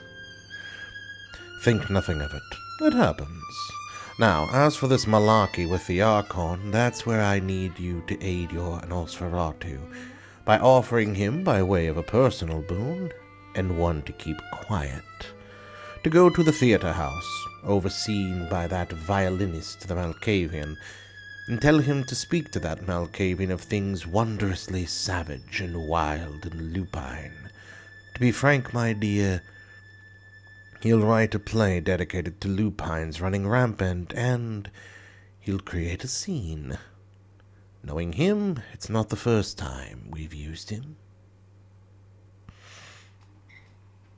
Think nothing of it. It happens. Now, as for this malarkey with the Archon, that's where I need you to aid your Nosferatu, by offering him, by way of a personal boon, and one to keep quiet, to go to the theatre house, overseen by that violinist, the Malkavian, and tell him to speak to that Malkavian of things wondrously savage and wild and lupine. To be frank, my dear, he'll write a play dedicated to lupines running rampant, and he'll create a scene. Knowing him, it's not the first time we've used him.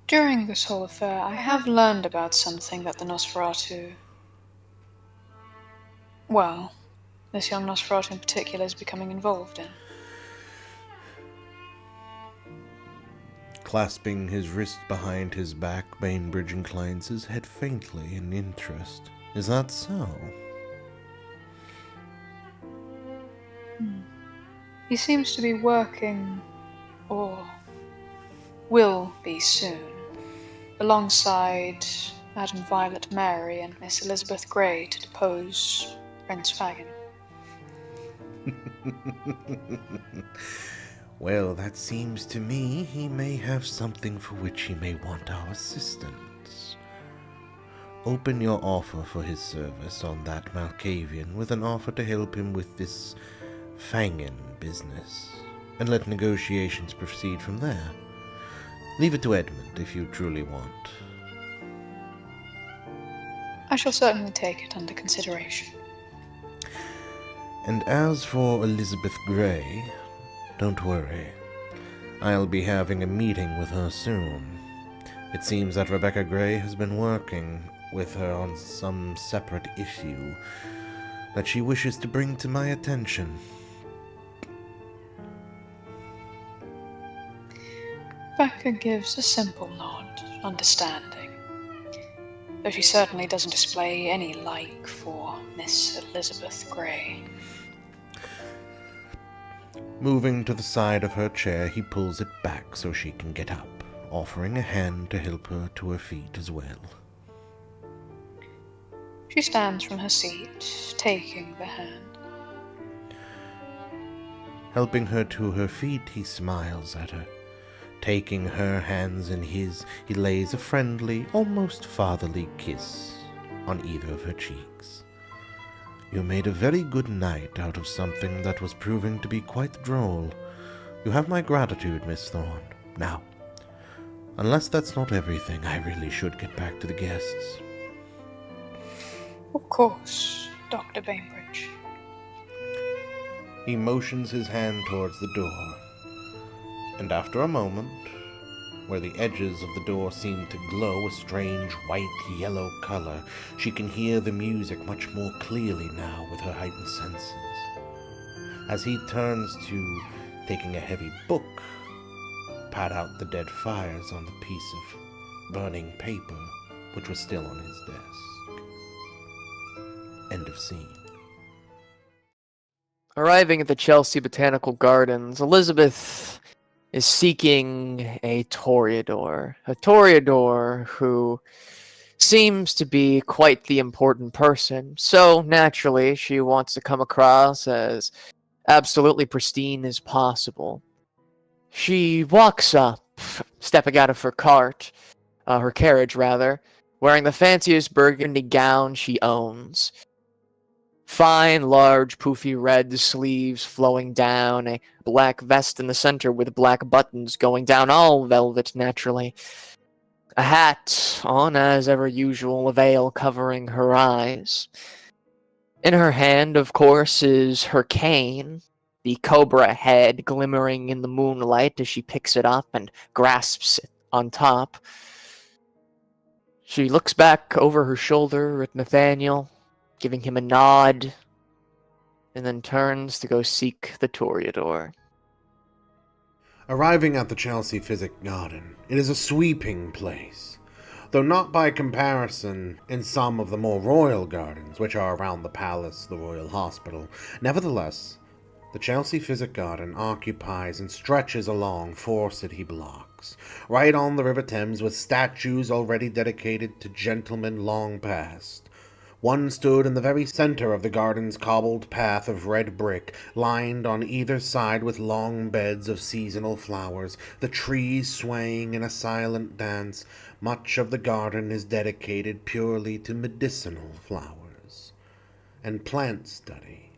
During this whole affair, I have learned about something that the Nosferatu... Well, this young Nosferatu in particular is becoming involved in.
Clasping his wrist behind his back, Bainbridge inclines his head faintly in interest. Is that so?
He seems to be working, or will be soon, alongside Madame Violet Mary and Miss Elizabeth Grey to depose Prince Fagin.
Well, that seems to me he may have something for which he may want our assistance. Open your offer for his service on that Malkavian with an offer to help him with this Fagin business, and let negotiations proceed from there. Leave it to Edmund if you truly want.
I shall certainly take it under consideration.
And as for Elizabeth Grey, don't worry. I'll be having a meeting with her soon. It seems that Rebecca Grey has been working with her on some separate issue that she wishes to bring to my attention.
Rebecca gives a simple nod, understanding, though she certainly doesn't display any like for Miss Elizabeth Grey.
Moving to the side of her chair, he pulls it back so she can get up, offering a hand to help her to her feet as well.
She stands from her seat, taking the hand.
Helping her to her feet, he smiles at her. Taking her hands in his, he lays a friendly, almost fatherly kiss on either of her cheeks. You made a very good night out of something that was proving to be quite droll. You have my gratitude, Miss Thorne. Now, unless that's not everything, I really should get back to the guests.
Of course, Dr. Bainbridge.
He motions his hand towards the door, and after a moment, where the edges of the door seem to glow a strange white-yellow color, she can hear the music much more clearly now with her heightened senses. As he turns to, taking a heavy book, pat out the dead fires on the piece of burning paper which was still on his desk. End of scene.
Arriving at the Chelsea Botanical Gardens, Elizabeth is seeking a Toreador who seems to be quite the important person. So naturally, she wants to come across as absolutely pristine as possible. She walks up, stepping out of her carriage, wearing the fanciest burgundy gown she owns. Fine, large, poofy red sleeves flowing down, a black vest in the center with black buttons going down, all velvet naturally. A hat on, as ever usual, a veil covering her eyes. In her hand, of course, is her cane, the cobra head glimmering in the moonlight as she picks it up and grasps it on top. She looks back over her shoulder at Nathaniel, giving him a nod, and then turns to go seek the Toreador.
Arriving at the Chelsea Physic Garden, it is a sweeping place, though not by comparison in some of the more royal gardens, which are around the palace, the royal hospital. Nevertheless, the Chelsea Physic Garden occupies and stretches along 4 city blocks, right on the River Thames, with statues already dedicated to gentlemen long past. One stood in the very center of the garden's cobbled path of red brick, lined on either side with long beds of seasonal flowers, the trees swaying in a silent dance. Much of the garden is dedicated purely to medicinal flowers and plant study.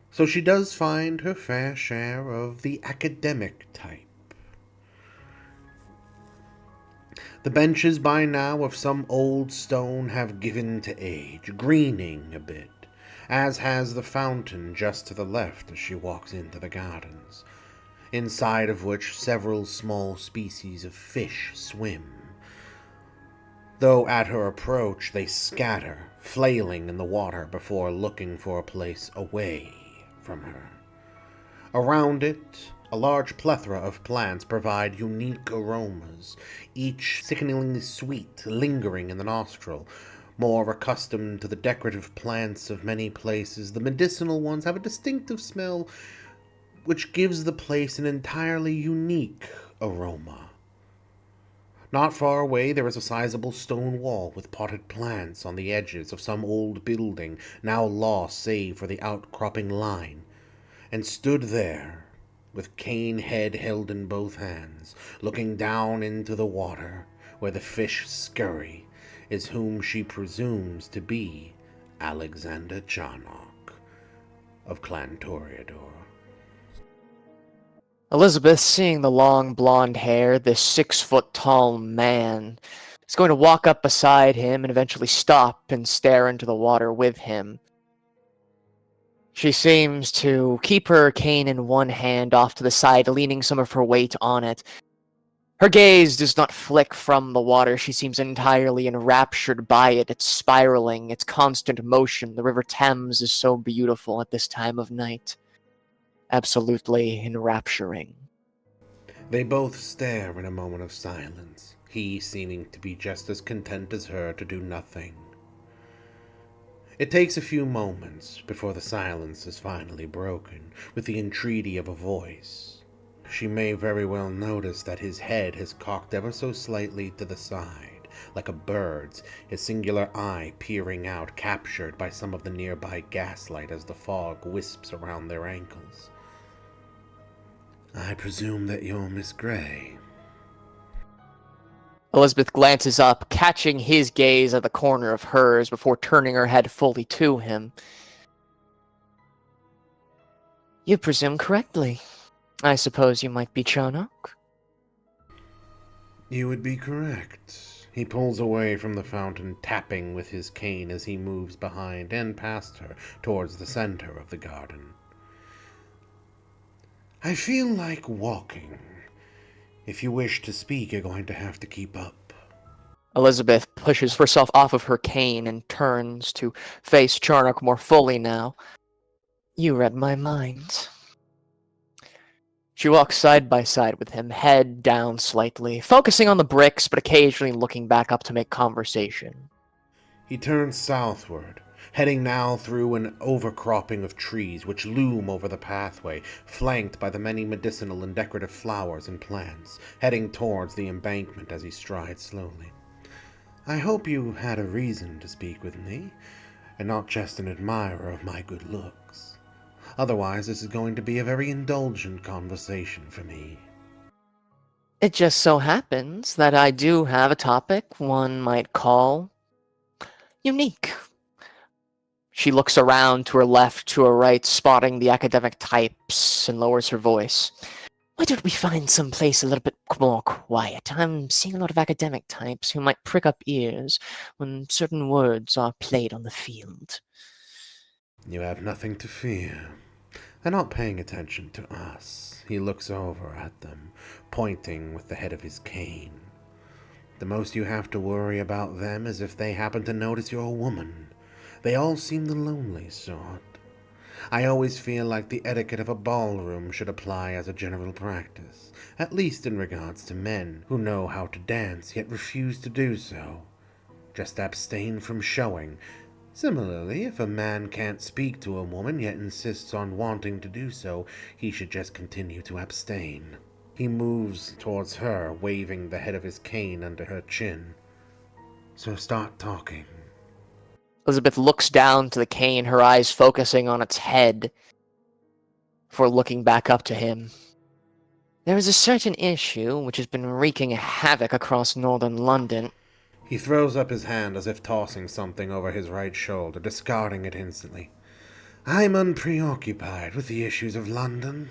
So she does find her fair share of the academic type. The benches by now of some old stone have given to age, greening a bit, as has the fountain just to the left as she walks into the gardens, inside of which several small species of fish swim, though at her approach they scatter, flailing in the water before looking for a place away from her. Around it, a large plethora of plants provide unique aromas, each sickeningly sweet, lingering in the nostril. More accustomed to the decorative plants of many places, the medicinal ones have a distinctive smell which gives the place an entirely unique aroma. Not far away there is a sizable stone wall with potted plants on the edges of some old building, now lost save for the outcropping line, and stood there, with cane head held in both hands, looking down into the water, where the fish scurry, is whom she presumes to be Alexander Charnock of Clan Toreador.
Elizabeth, seeing the long blonde hair, this 6-foot-tall man, is going to walk up beside him and eventually stop and stare into the water with him. She seems to keep her cane in one hand off to the side, leaning some of her weight on it. Her gaze does not flick from the water. She seems entirely enraptured by it, its spiraling, its constant motion. The River Thames is so beautiful at this time of night. Absolutely enrapturing.
They both stare in a moment of silence, he seeming to be just as content as her to do nothing. It takes a few moments before the silence is finally broken, with the entreaty of a voice. She may very well notice that his head has cocked ever so slightly to the side, like a bird's, his singular eye peering out, captured by some of the nearby gaslight as the fog wisps around their ankles. "I presume that you're Miss Grey."
Elizabeth glances up, catching his gaze at the corner of hers before turning her head fully to him. "You presume correctly. I suppose you might be Charnock?"
"You would be correct." He pulls away from the fountain, tapping with his cane as he moves behind and past her towards the center of the garden. "I feel like walking. If you wish to speak, you're going to have to keep up."
Elizabeth pushes herself off of her cane and turns to face Charnock more fully now. "You read my mind." She walks side by side with him, head down slightly, focusing on the bricks, but occasionally looking back up to make conversation.
He turns southward, heading now through an overcropping of trees which loom over the pathway, flanked by the many medicinal and decorative flowers and plants, heading towards the embankment as he strides slowly. "I hope you had a reason to speak with me, and not just an admirer of my good looks. Otherwise, this is going to be a very indulgent conversation for me."
It just so happens that I do have a topic one might call unique. She looks around to her left, to her right, spotting the academic types, and lowers her voice. "Why don't we find some place a little bit more quiet? I'm seeing a lot of academic types who might prick up ears when certain words are played on the field."
"You have nothing to fear. They're not paying attention to us." He looks over at them, pointing with the head of his cane. The most you have to worry about them is if they happen to notice you're a woman. They all seem the lonely sort. I always feel like the etiquette of a ballroom should apply as a general practice, at least in regards to men who know how to dance yet refuse to do so. Just abstain from showing. Similarly, if a man can't speak to a woman yet insists on wanting to do so, he should just continue to abstain. He moves towards her, waving the head of his cane under her chin. So start talking.
Elizabeth looks down to the cane, her eyes focusing on its head, before looking back up to him. There is a certain issue which has been wreaking havoc across northern London.
He throws up his hand as if tossing something over his right shoulder, discarding it instantly. I'm unpreoccupied with the issues of London.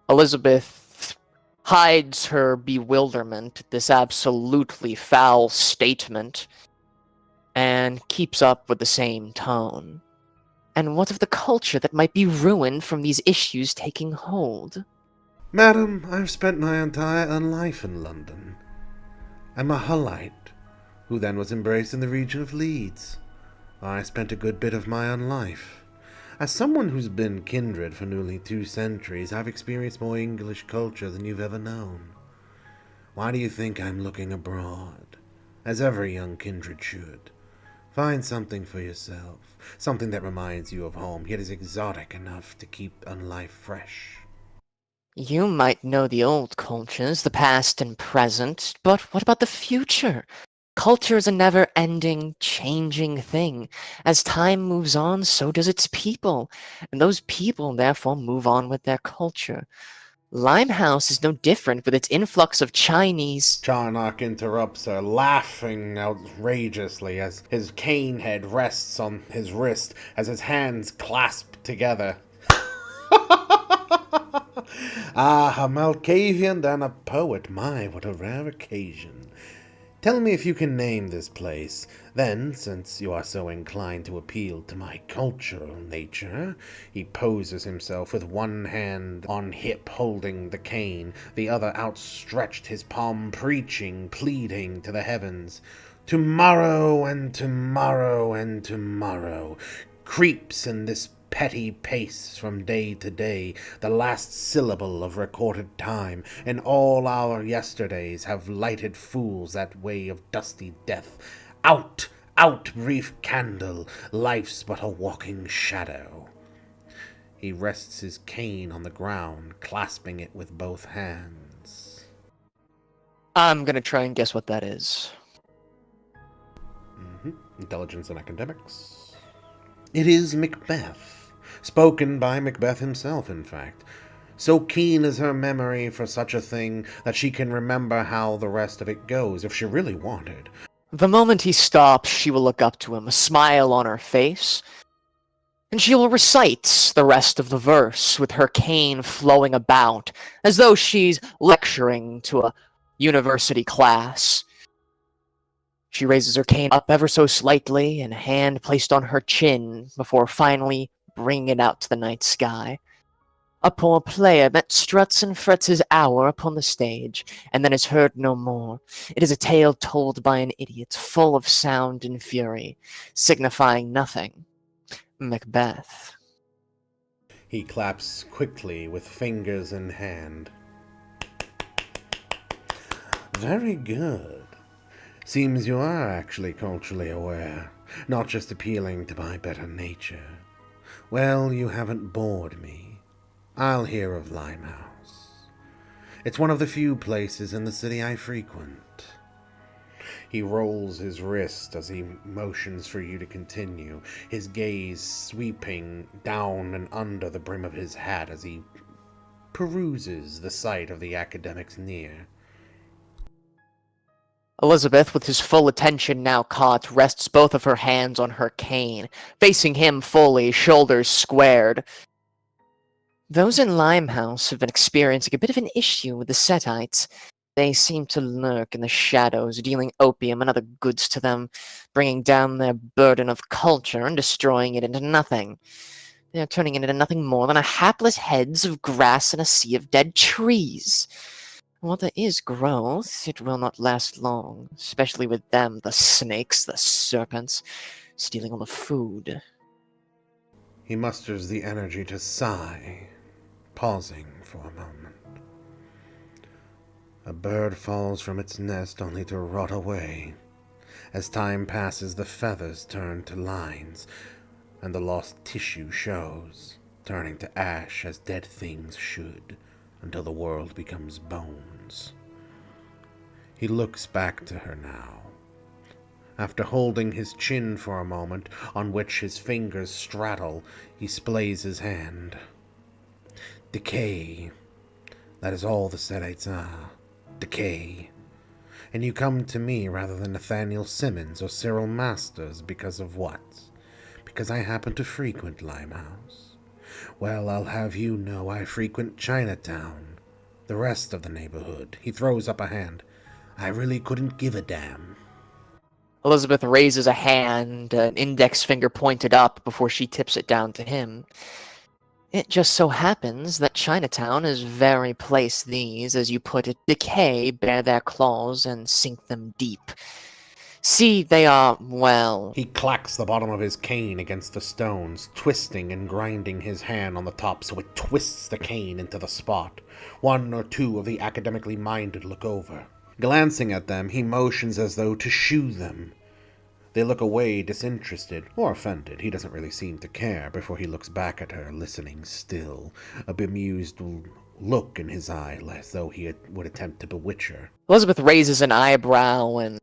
Elizabeth hides her bewilderment at this absolutely foul statement and keeps up with the same tone. And what of the culture that might be ruined from these issues taking hold?
Madam, I've spent my entire life in London. I'm a Hullite, who then was embraced in the region of Leeds. I spent a good bit of my own life. As someone who's been kindred for nearly 2 centuries, I've experienced more English culture than you've ever known. Why do you think I'm looking abroad? As every young kindred should. Find something for yourself, something that reminds you of home, yet is exotic enough to keep life fresh.
You might know the old cultures, the past and present, but what about the future? Culture is a never-ending, changing thing. As time moves on, so does its people, and those people therefore move on with their culture. Limehouse is no different with its influx of Chinese.
Charnock interrupts her, laughing outrageously as his cane head rests on his wrist as his hands clasp together. Ah, a Malkavian and a poet. My, what a rare occasion. Tell me if you can name this place. Then, since you are so inclined to appeal to my cultural nature, he poses himself with one hand on hip holding the cane, the other outstretched, his palm preaching, pleading to the heavens. Tomorrow and tomorrow and tomorrow creeps in this petty pace from day to day, the last syllable of recorded time, and all our yesterdays have lighted fools that way of dusty death. Out, out, brief candle, life's but a walking shadow. He rests his cane on the ground, clasping it with both hands.
I'm gonna try and guess what that is.
Intelligence and academics. It is Macbeth. Spoken by Macbeth himself, in fact. So keen is her memory for such a thing that she can remember how the rest of it goes, if she really wanted.
The moment he stops, she will look up to him, a smile on her face, and she will recite the rest of the verse with her cane flowing about, as though she's lecturing to a university class. She raises her cane up ever so slightly, and a hand placed on her chin, before finally bringing it out to the night sky. A poor player that struts and frets his hour upon the stage, and then is heard no more. It is a tale told by an idiot, full of sound and fury, signifying nothing. Macbeth.
He claps quickly with fingers in hand. Very good. Seems you are actually culturally aware, not just appealing to my better nature. Well, you haven't bored me. I'll hear of Limehouse. It's one of the few places in the city I frequent. He rolls his wrist as he motions for you to continue, his gaze sweeping down and under the brim of his hat as he peruses the sight of the academics near.
Elizabeth, with his full attention now caught, rests both of her hands on her cane, facing him fully, shoulders squared. Those in Limehouse have been experiencing a bit of an issue with the Setites. They seem to lurk in the shadows, dealing opium and other goods to them, bringing down their burden of culture and destroying it into nothing. They are turning it into nothing more than a hapless heads of grass and a sea of dead trees. While there is growth, it will not last long, especially with them, the snakes, the serpents, stealing all the food.
He musters the energy to sigh, pausing for a moment. A bird falls from its nest only to rot away. As time passes, the feathers turn to lines, and the lost tissue shows, turning to ash as dead things should, until the world becomes bones. He looks back to her now. After holding his chin for a moment, on which his fingers straddle, he splays his hand. Decay. That is all the Sedites are. Decay. And you come to me rather than Nathaniel Simmons or Cyril Masters because of what? Because I happen to frequent Limehouse? Well, I'll have you know I frequent Chinatown. The rest of the neighborhood. He throws up a hand. I really couldn't give a damn.
Elizabeth raises a hand, an index finger pointed up before she tips it down to him. It just so happens that Chinatown is very place these, as you put it, decay, bare their claws, and sink them deep. See, they are, well...
He clacks the bottom of his cane against the stones, twisting and grinding his hand on the top so it twists the cane into the spot. One or two of the academically minded look over. Glancing at them, he motions as though to shoo them. They look away, disinterested, or offended. He doesn't really seem to care, before he looks back at her, listening still, a bemused look in his eye, as though he would attempt to bewitch her.
Elizabeth raises an eyebrow and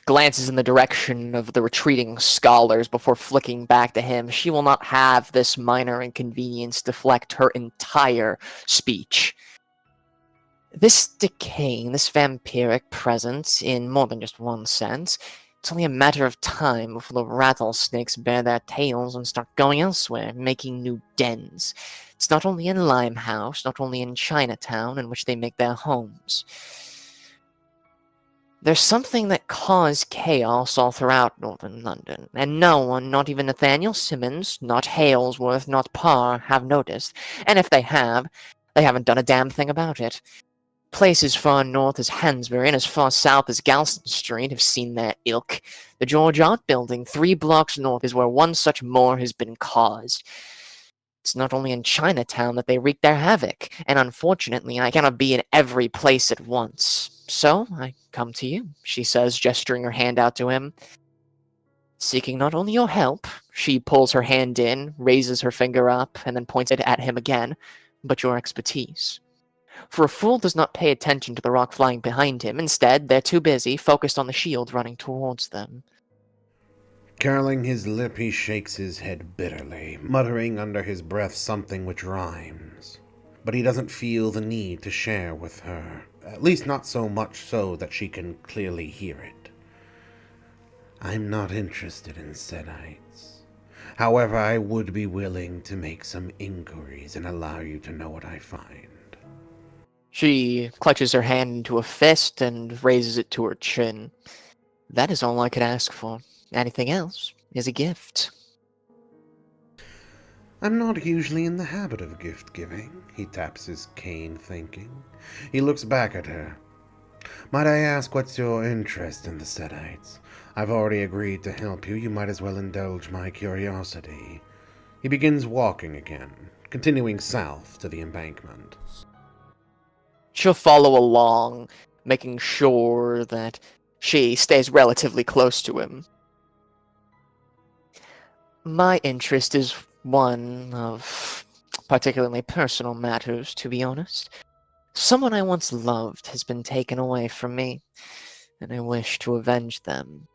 glances in the direction of the retreating scholars before flicking back to him. She will not have this minor inconvenience deflect her entire speech. This decaying, this vampiric presence, in more than just one sense, it's only a matter of time before the rattlesnakes bare their tails and start going elsewhere, making new dens. It's not only in Limehouse, not only in Chinatown, in which they make their homes. There's something that caused chaos all throughout northern London, and no one, not even Nathaniel Simmons, not Halesworth, not Parr, have noticed, and if they haven't done a damn thing about it. Places far north as Hansbury and as far south as Galston Street have seen their ilk. The George Art Building, 3 blocks north, is where one such moor has been caused. It's not only in Chinatown that they wreak their havoc, and unfortunately I cannot be in every place at once. So I come to you, she says, gesturing her hand out to him. Seeking not only your help, she pulls her hand in, raises her finger up, and then points it at him again, but your expertise. For a fool does not pay attention to the rock flying behind him. Instead, they're too busy, focused on the shield running towards them.
Curling his lip, he shakes his head bitterly, muttering under his breath something which rhymes. But he doesn't feel the need to share with her, at least not so much so that she can clearly hear it. I'm not interested in Sedites. However, I would be willing to make some inquiries and allow you to know what I find.
She clutches her hand into a fist and raises it to her chin. That is all I could ask for. Anything else is a gift.
I'm not usually in the habit of gift-giving, he taps his cane, thinking. He looks back at her. Might I ask what's your interest in the Sedites? I've already agreed to help you. You might as well indulge my curiosity. He begins walking again, continuing south to the embankment.
She'll follow along, making sure that she stays relatively close to him. My interest is one of particularly personal matters, to be honest. Someone I once loved has been taken away from me, and I wish to avenge them.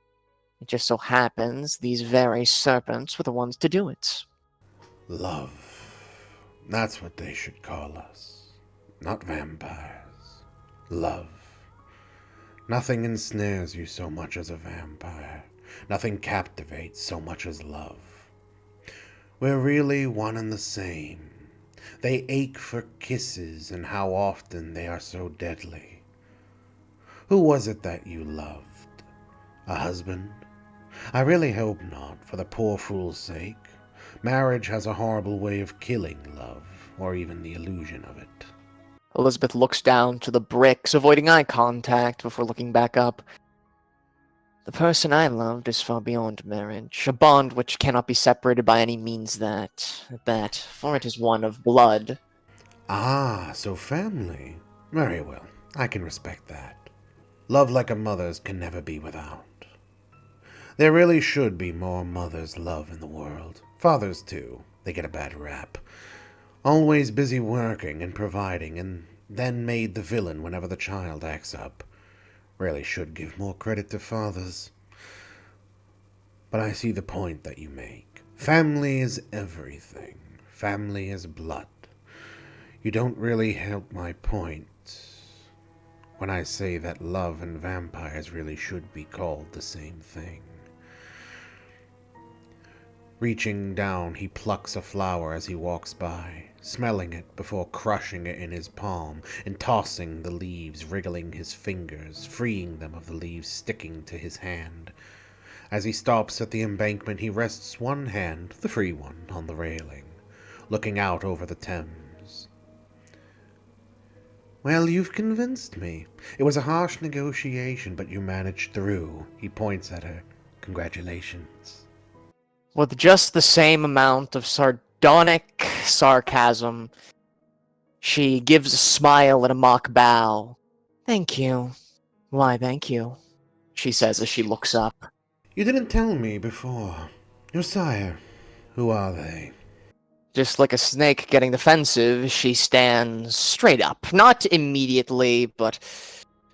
It just so happens these very serpents were the ones to do it.
Love. That's what they should call us. Not vampires. Love. Nothing ensnares you so much as a vampire. Nothing captivates so much as love. We're really one and the same. They ache for kisses, and how often they are so deadly. Who was it that you loved? A husband? I really hope not, for the poor fool's sake. Marriage has a horrible way of killing love, or even the illusion of it.
Elizabeth looks down to the bricks, avoiding eye contact before looking back up. The person I loved is far beyond marriage, a bond which cannot be separated by any means that, for it is one of blood.
Ah, so family. Very well, I can respect that. Love like a mother's can never be without. There really should be more mothers' love in the world. Fathers, too. They get a bad rap. Always busy working and providing, and then made the villain whenever the child acts up. Really should give more credit to fathers. But I see the point that you make. Family is everything. Family is blood. You don't really help my point when I say that love and vampires really should be called the same thing. Reaching down, he plucks a flower as he walks by, smelling it before crushing it in his palm and tossing the leaves, wriggling his fingers, freeing them of the leaves sticking to his hand. As he stops at the embankment, he rests one hand, the free one, on the railing, looking out over the Thames. Well, you've convinced me. It was a harsh negotiation, but you managed through. He points at her. Congratulations.
With just the same amount of sardonic sarcasm, she gives a smile and a mock bow. Thank you. Why, thank you, she says as she looks up.
You didn't tell me before. Your sire. Who are they?
Just like a snake getting defensive, she stands straight up. Not immediately, but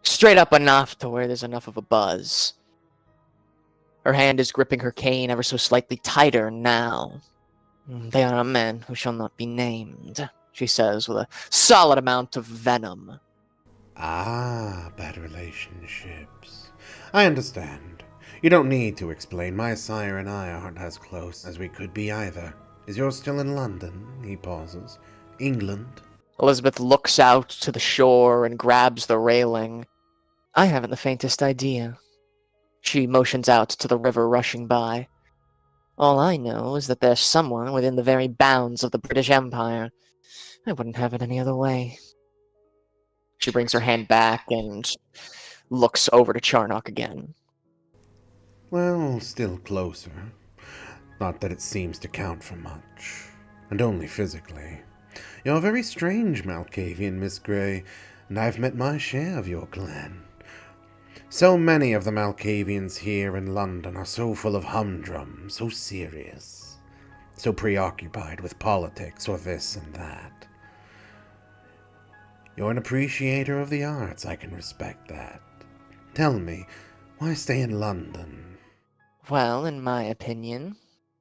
straight up enough to where there's enough of a buzz. Her hand is gripping her cane ever so slightly tighter now. They are a man who shall not be named, she says with a solid amount of venom.
Ah, bad relationships. I understand. You don't need to explain. My sire and I aren't as close as we could be either. Is yours still in London? He pauses. England?
Elizabeth looks out to the shore and grabs the railing. I haven't the faintest idea. She motions out to the river rushing by. All I know is that there's someone within the very bounds of the British Empire. I wouldn't have it any other way. She brings her hand back and looks over to Charnock again.
Well, still closer. Not that it seems to count for much. And only physically. You're very strange, Malkavian, Miss Grey, and I've met my share of your clan. So many of the Malkavians here in London are so full of humdrum, so serious, so preoccupied with politics or this and that. You're an appreciator of the arts, I can respect that. Tell me, why stay in London?
Well, in my opinion,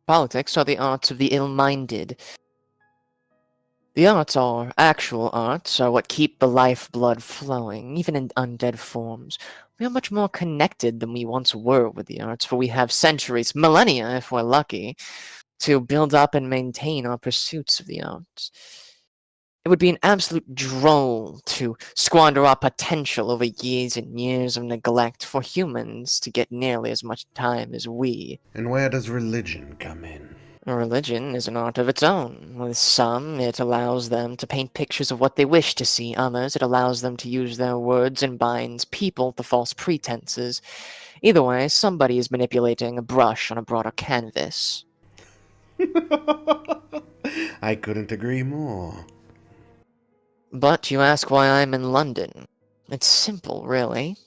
politics are the arts of the ill-minded. The arts are actual arts, are what keep the lifeblood flowing, even in undead forms. We are much more connected than we once were with the arts, for we have centuries, millennia if we're lucky, to build up and maintain our pursuits of the arts. It would be an absolute droll to squander our potential over years and years of neglect for humans to get nearly as much time as we.
And where does religion come in?
Religion is an art of its own. With some, it allows them to paint pictures of what they wish to see. Others, it allows them to use their words and binds people to false pretenses. Either way, somebody is manipulating a brush on a broader canvas.
I couldn't agree more.
But you ask why I'm in London. It's simple, really.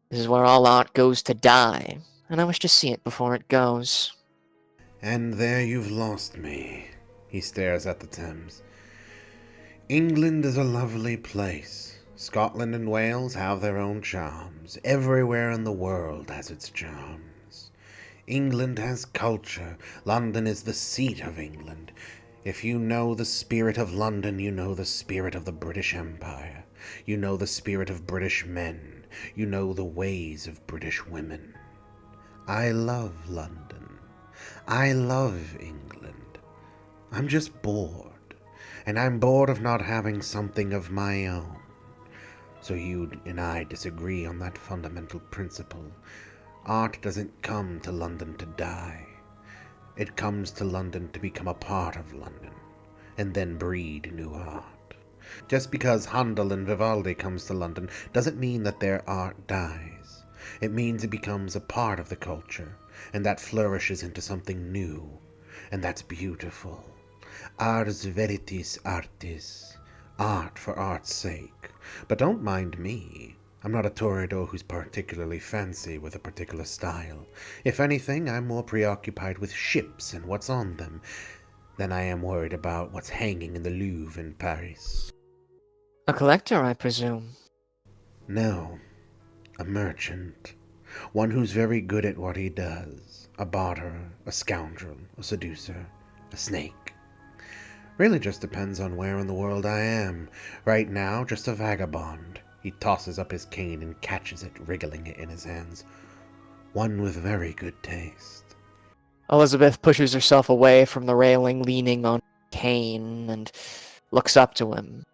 This is where all art goes to die, and I wish to see it before it goes.
And there you've lost me. He stares at the Thames. England is a lovely place. Scotland and Wales have their own charms. Everywhere in the world has its charms. England has culture. London is the seat of England. If you know the spirit of London, you know the spirit of the British Empire. You know the spirit of British men. You know the ways of British women. I love London. I love England. I'm just bored. And I'm bored of not having something of my own. So you and I disagree on that fundamental principle. Art doesn't come to London to die. It comes to London to become a part of London, and then breed new art. Just because Handel and Vivaldi comes to London doesn't mean that their art dies. It means it becomes a part of the culture, and that flourishes into something new. And that's beautiful. Ars veritas artis. Art for art's sake. But don't mind me. I'm not a toreador who's particularly fancy with a particular style. If anything, I'm more preoccupied with ships and what's on them than I am worried about what's hanging in the Louvre in Paris.
A collector, I presume.
No, a merchant. One who's very good at what he does. A barterer, a scoundrel, a seducer, a snake. Really just depends on where in the world I am. Right now, just a vagabond. He tosses up his cane and catches it, wriggling it in his hands. One with very good taste.
Elizabeth pushes herself away from the railing, leaning on a cane, and looks up to him.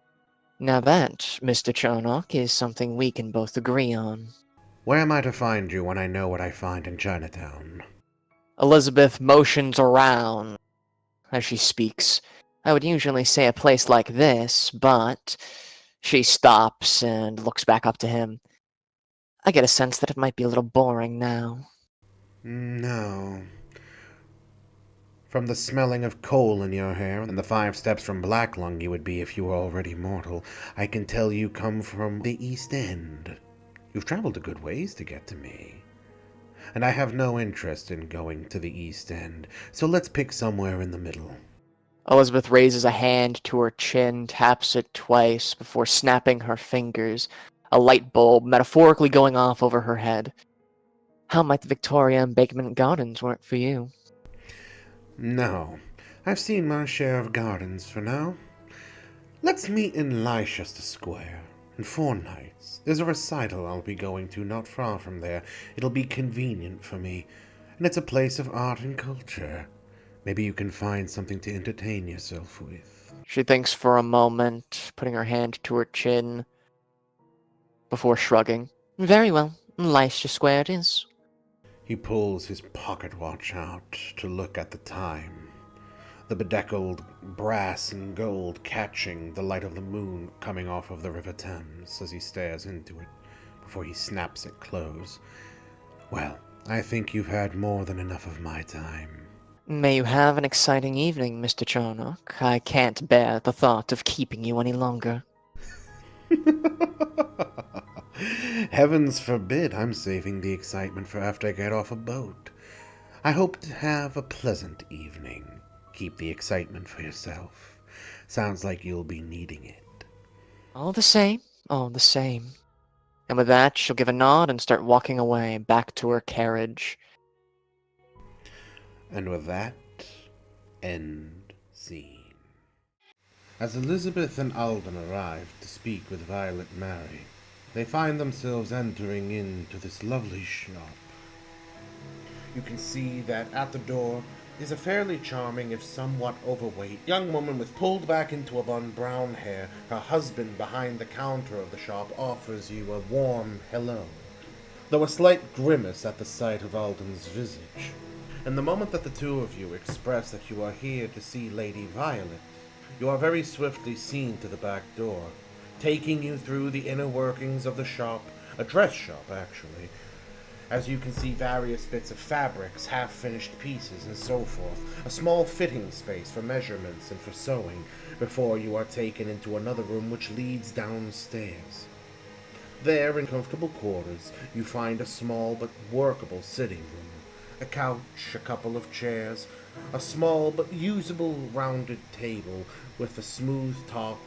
Now that, Mr. Charnock, is something we can both agree on.
Where am I to find you when I know what I find in Chinatown?
Elizabeth motions around as she speaks. I would usually say a place like this, but she stops and looks back up to him. I get a sense that it might be a little boring now.
No. From the smelling of coal in your hair and the 5 steps from Black Lung you would be if you were already mortal, I can tell you come from the East End. You've traveled a good ways to get to me. And I have no interest in going to the East End, so let's pick somewhere in the middle.
Elizabeth raises a hand to her chin, taps it twice before snapping her fingers, a light bulb metaphorically going off over her head. How might the Victoria Embankment Gardens work for you?
No, I've seen my share of gardens for now. Let's meet in Leicester Square in 4 nights. There's a recital I'll be going to not far from there. It'll be convenient for me, and it's a place of art and culture. Maybe you can find something to entertain yourself with.
She thinks for a moment, putting her hand to her chin, before shrugging. Very well, Leicester Square it is.
He pulls his pocket watch out to look at the time. The bedecked brass and gold catching the light of the moon coming off of the River Thames as he stares into it before he snaps it close. Well, I think you've had more than enough of my time.
May you have an exciting evening, Mr. Charnock. I can't bear the thought of keeping you any longer.
Heavens forbid. I'm saving the excitement for after I get off a boat. I hope to have a pleasant evening. Keep the excitement for yourself. Sounds like you'll be needing it.
All the same, all the same. And with that, she'll give a nod and start walking away, back to her carriage.
And with that, end scene. As Elizabeth and Alden arrive to speak with Violet Mary, they find themselves entering into this lovely shop. You can see that at the door is a fairly charming, if somewhat overweight, young woman with pulled back into a bun brown hair. Her husband behind the counter of the shop offers you a warm hello, though a slight grimace at the sight of Alden's visage. And the moment that the two of you express that you are here to see Lady Violet, you are very swiftly seen to the back door, taking you through the inner workings of the shop, a dress shop actually, as you can see various bits of fabrics, half-finished pieces, and so forth, a small fitting space for measurements and for sewing, before you are taken into another room which leads downstairs. There, in comfortable quarters, you find a small but workable sitting room, a couch, a couple of chairs, a small but usable rounded table with a smooth top,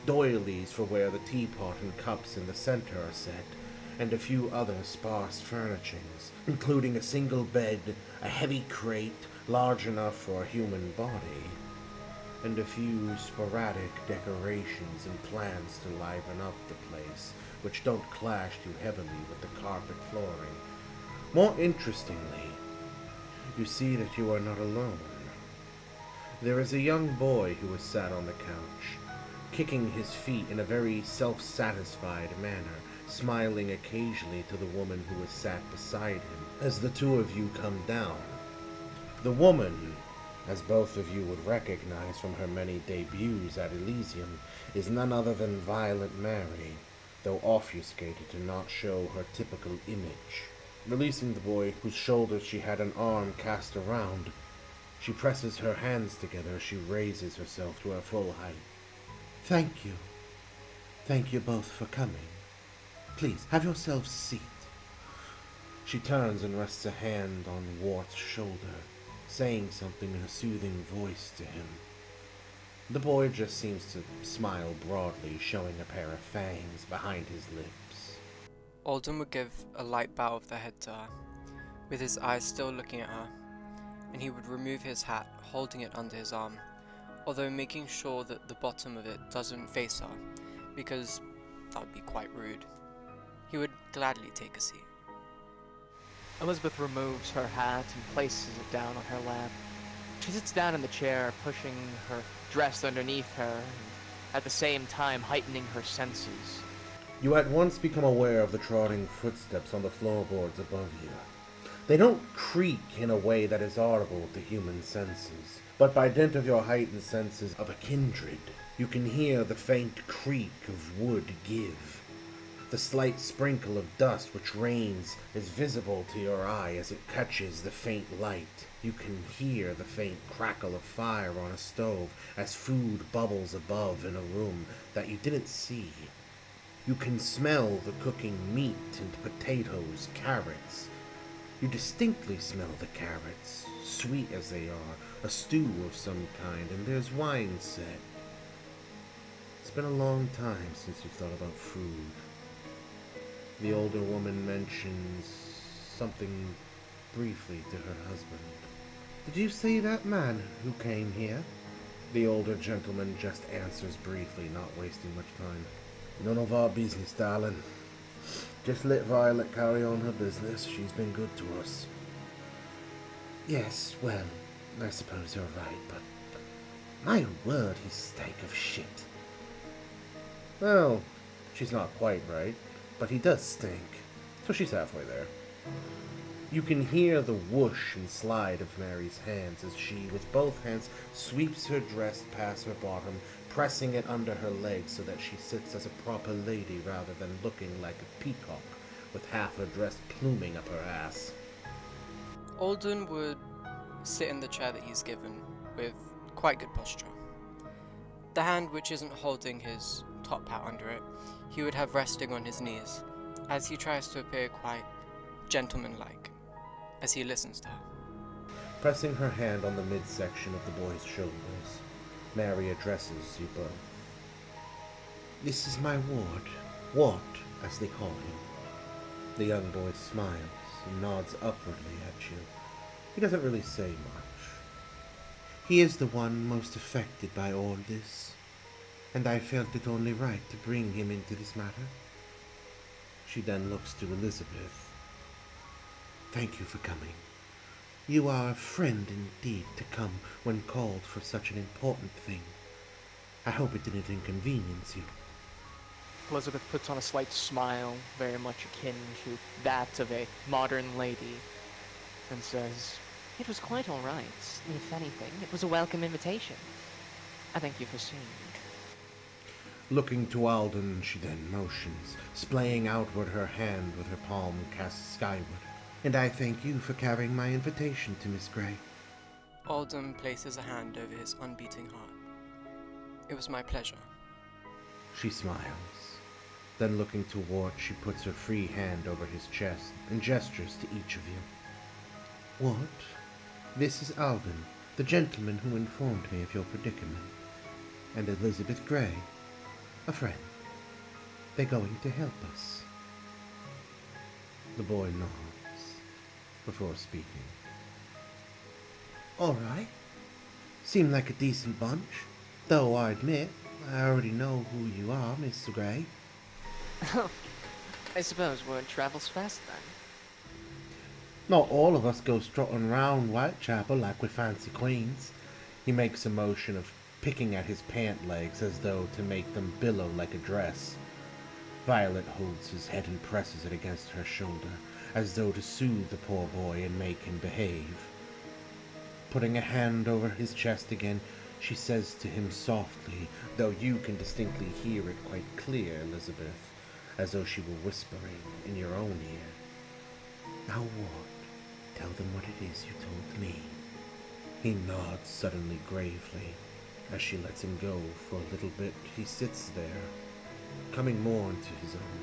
doilies for where the teapot and cups in the center are set, and a few other sparse furnishings, including a single bed, a heavy crate large enough for a human body, and a few sporadic decorations and plans to liven up the place, which don't clash too heavily with the carpet flooring. More interestingly, you see that you are not alone. There is a young boy who is sat on the couch, kicking his feet in a very self-satisfied manner, smiling occasionally to the woman who is sat beside him as the two of you come down. The woman as both of you would recognize from her many debuts at Elysium, is none other than Violet Mary, though obfuscated to not show her typical image. Releasing the boy, whose shoulders she had an arm cast around, she presses her hands together as she raises herself to her full height. Thank you. Thank you both for coming. Please, have yourselves a seat. She turns and rests a hand on Wart's shoulder, saying something in a soothing voice to him. The boy just seems to smile broadly, showing a pair of fangs behind his lips.
Alden would give a light bow of the head to her, with his eyes still looking at her, and he would remove his hat, holding it under his arm, although making sure that the bottom of it doesn't face her, because that would be quite rude. He would gladly take a seat.
Elizabeth removes her hat and places it down on her lap. She sits down in the chair, pushing her dress underneath her, and at the same time heightening her senses.
You at once become aware of the trotting footsteps on the floorboards above you. They don't creak in a way that is audible to human senses, but by dint of your heightened senses of a kindred, you can hear the faint creak of wood give. The slight sprinkle of dust which rains is visible to your eye as it catches the faint light. You can hear the faint crackle of fire on a stove as food bubbles above in a room that you didn't see. You can smell the cooking meat and potatoes, carrots. You distinctly smell the carrots, sweet as they are, a stew of some kind, and there's wine set. It's been a long time since you've thought about food. The older woman mentions something briefly to her husband. Did you see that man who came here? The older gentleman just answers briefly, not wasting much time. None of our business, darling. Just let Violet carry on her business. She's been good to us. Yes, well, I suppose you're right, but my word, he stank of shit. Well, she's not quite right, but he does stink. So she's halfway there. You can hear the whoosh and slide of Mary's hands as she, with both hands, sweeps her dress past her bottom, pressing it under her legs so that she sits as a proper lady rather than looking like a peacock with half her dress pluming up her ass.
Alden would sit in the chair that he's given, with quite good posture. The hand which isn't holding his top hat under it, he would have resting on his knees, as he tries to appear quite gentlemanlike, as he listens to her.
Pressing her hand on the midsection of the boy's shoulders, Mary addresses you both. This is my ward, Wart, as they call him. The young boy smiles and nods upwardly at you. He doesn't really say much. He is the one most affected by all this, and I felt it only right to bring him into this matter. She then looks to Elizabeth. Thank you for coming. You are a friend indeed to come when called for such an important thing. I hope it didn't inconvenience you.
Elizabeth puts on a slight smile, very much akin to that of a modern lady, and says,
It was quite all right. If anything, it was a welcome invitation. I thank you for seeing me.
Looking to Alden, she then motions, splaying outward her hand with her palm cast skyward. And I thank you for carrying my invitation to Miss Grey.
Alden places a hand over his unbeating heart. It was my pleasure.
She smiles. Then looking to Wart, she puts her free hand over his chest and gestures to each of you. Wart, this is Alden, the gentleman who informed me of your predicament. And Elizabeth Grey, a friend. They're going to help us. The boy nods before speaking. All right. Seem like a decent bunch. Though I admit, I already know who you are, Mr. Grey.
I suppose word travels fast then.
Not all of us go strutting round Whitechapel like we're fancy queens. He makes a motion of picking at his pant legs as though to make them billow like a dress. Violet holds his head and presses it against her shoulder, as though to soothe the poor boy and make him behave. Putting a hand over his chest again, she says to him softly, though you can distinctly hear it quite clear, Elizabeth, as though she were whispering in your own ear. Now what? Tell them what it is you told me. He nods suddenly gravely. As she lets him go for a little bit, he sits there, coming more into his own.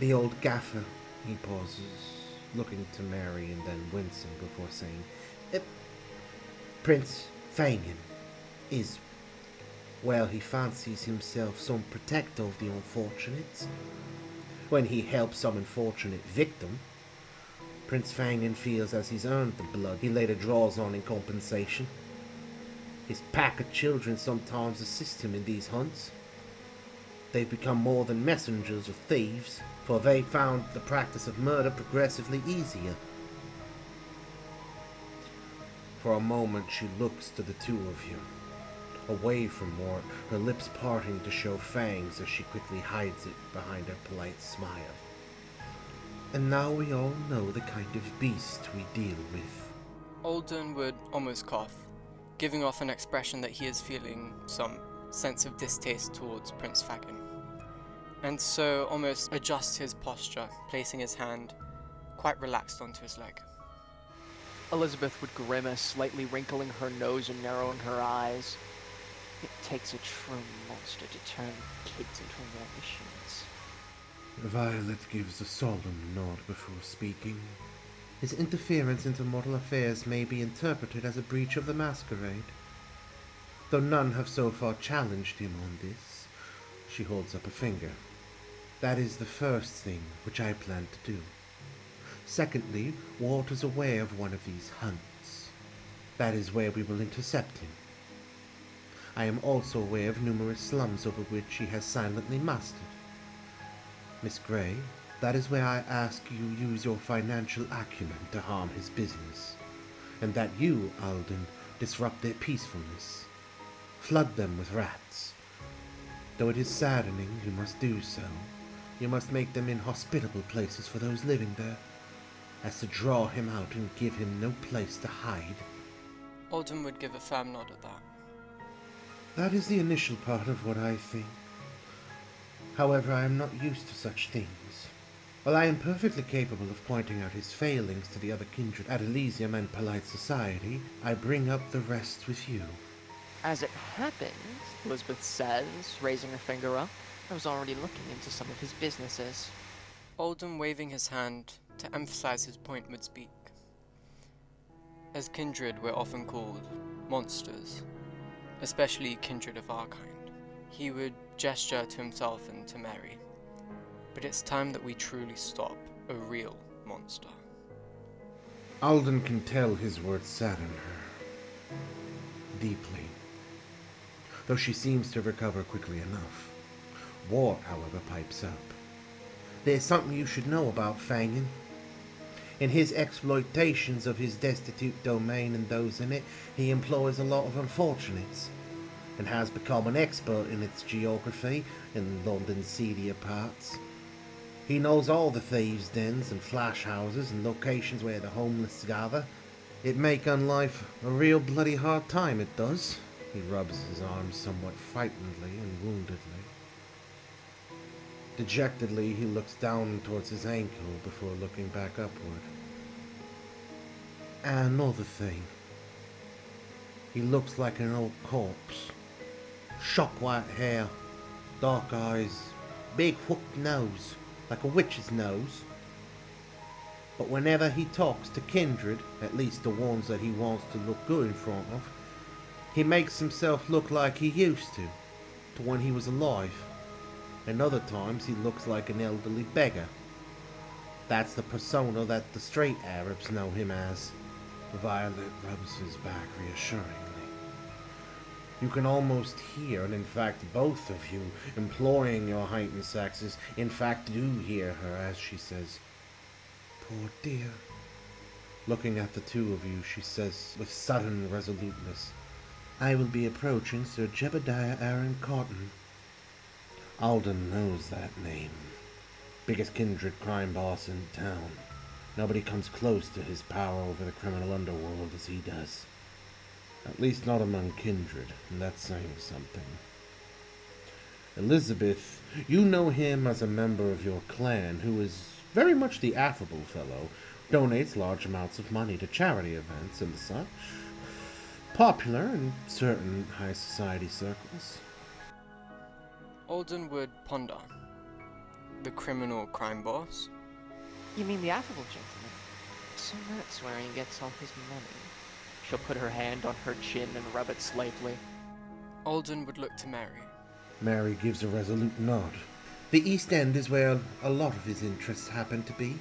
The old gaffer, he pauses, looking to Mary and then wincing before saying, Prince Fangin is, well, he fancies himself some protector of the unfortunates. When he helps some unfortunate victim, Prince Fangin feels as he's earned the blood he later draws on in compensation. His pack of children sometimes assist him in these hunts. They've become more than messengers of thieves, for they found the practice of murder progressively easier. For a moment she looks to the two of you, away from Mort, her lips parting to show fangs as she quickly hides it behind her polite smile. And now we all know the kind of beast we deal with.
Alden would almost cough, giving off an expression that he is feeling some sense of distaste towards Prince Fagin, and so almost adjusts his posture, placing his hand quite relaxed onto his leg.
Elizabeth would grimace, slightly wrinkling her nose and narrowing her eyes. It takes a true monster to turn kids into war machines.
Violet gives a solemn nod before speaking. His interference into mortal affairs may be interpreted as a breach of the Masquerade. Though none have so far challenged him on this, she holds up a finger. That is the first thing which I plan to do. Secondly, Walt is aware of one of these hunts. That is where we will intercept him. I am also aware of numerous slums over which he has silently mastered. Miss Grey, that is where I ask you use your financial acumen to harm his business, and that you, Alden, disrupt their peacefulness. Flood them with rats. Though it is saddening, you must do so. You must make them inhospitable places for those living there, as to draw him out and give him no place to hide.
Alden would give a firm nod at that.
That is the initial part of what I think. However, I am not used to such things. While I am perfectly capable of pointing out his failings to the other kindred at Elysium and polite society, I bring up the rest with you.
As it happens, Elizabeth says, raising her finger up, I was already looking into some of his businesses.
Alden waving his hand to emphasize his point would speak. As kindred, we're often called monsters, especially kindred of our kind. He would gesture to himself and to Mary. But it's time that we truly stop a real monster.
Alden can tell his words sadden her. Deeply. Though she seems to recover quickly enough. Wart, however, pipes up. There's something you should know about Fangin. In his exploitations of his destitute domain and those in it, he employs a lot of unfortunates, and has become an expert in its geography in London's seedier parts. He knows all the thieves' dens and flash houses and locations where the homeless gather. It make on life a real bloody hard time, it does. He rubs his arms somewhat frightenedly and woundedly. Dejectedly, he looks down towards his ankle before looking back upward. Another thing. He looks like an old corpse. Shock white hair, dark eyes, big hooked nose, like a witch's nose. But whenever he talks to kindred, at least the ones that he wants to look good in front of, he makes himself look like he used to when he was alive. And other times he looks like an elderly beggar. That's the persona that the straight Arabs know him as. Violet rubs his back reassuringly. You can almost hear, and in fact both of you, imploring your heightened sexes, in fact do hear her as she says, "Poor dear." Looking at the two of you, she says with sudden resoluteness, "I will be approaching Sir Jebediah Aaron Cotton." Alden knows that name. Biggest kindred crime boss in town. Nobody comes close to his power over the criminal underworld as he does. At least not among kindred, and that's saying something. Elizabeth, you know him as a member of your clan who is very much the affable fellow, donates large amounts of money to charity events and such. Popular in certain high society circles.
Alden would ponder. The criminal crime boss?
You mean the affable gentleman? So that's where he gets all his money. She'll put her hand on her chin and rub it slightly.
Alden would look to Mary.
Mary gives a resolute nod. The East End is where a lot of his interests happen to be.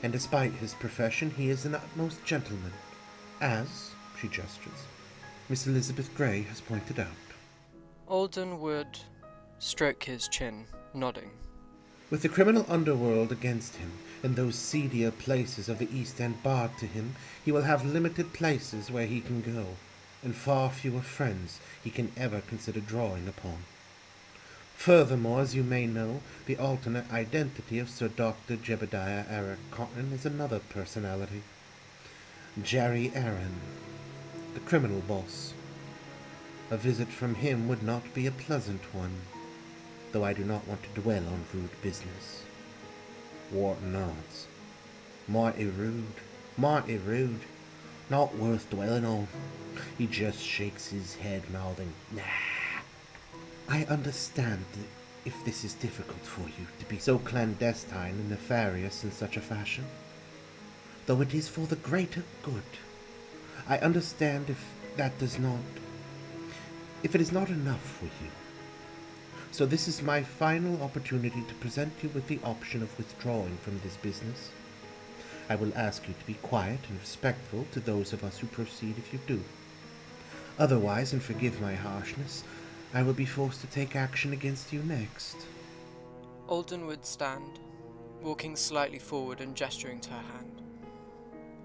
And despite his profession, he is an utmost gentleman, as, she gestures, Miss Elizabeth Grey has pointed out.
Alden would stroke his chin, nodding.
With the criminal underworld against him, and those seedier places of the East End barred to him, he will have limited places where he can go, and far fewer friends he can ever consider drawing upon. Furthermore, as you may know, the alternate identity of Sir Dr. Jebediah Eric Cotton is another personality. Jerry Aaron, the criminal boss. A visit from him would not be a pleasant one, though I do not want to dwell on rude business. Wharton nods. Mighty rude. Not worth dwelling on. He just shakes his head, mouthing, nah. I understand if this is difficult for you to be so clandestine and nefarious in such a fashion, though it is for the greater good. I understand if it is not enough for you. So this is my final opportunity to present you with the option of withdrawing from this business. I will ask you to be quiet and respectful to those of us who proceed if you do. Otherwise, and forgive my harshness, I will be forced to take action against you next.
Alden would stand, walking slightly forward and gesturing to her hand,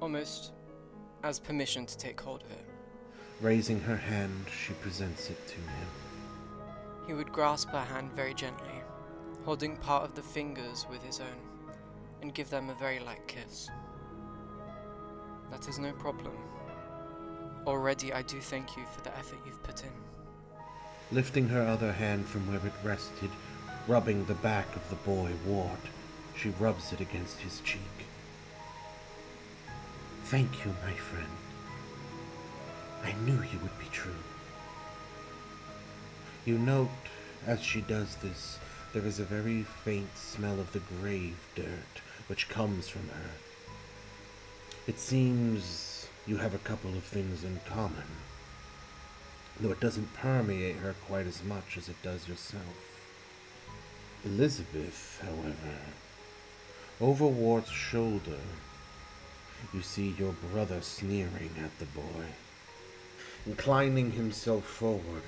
almost as permission to take hold of it.
Raising her hand, she presents it to him.
He would grasp her hand very gently, holding part of the fingers with his own, and give them a very light kiss. That is no problem. Already I do thank you for the effort you've put in.
Lifting her other hand from where it rested, rubbing the back of the boy Ward, she rubs it against his cheek. Thank you, my friend. I knew you would be true. You note, as she does this, there is a very faint smell of the grave dirt which comes from her. It seems you have a couple of things in common, though it doesn't permeate her quite as much as it does yourself. Elizabeth, however, over Ward's shoulder, you see your brother sneering at the boy. Inclining himself forward,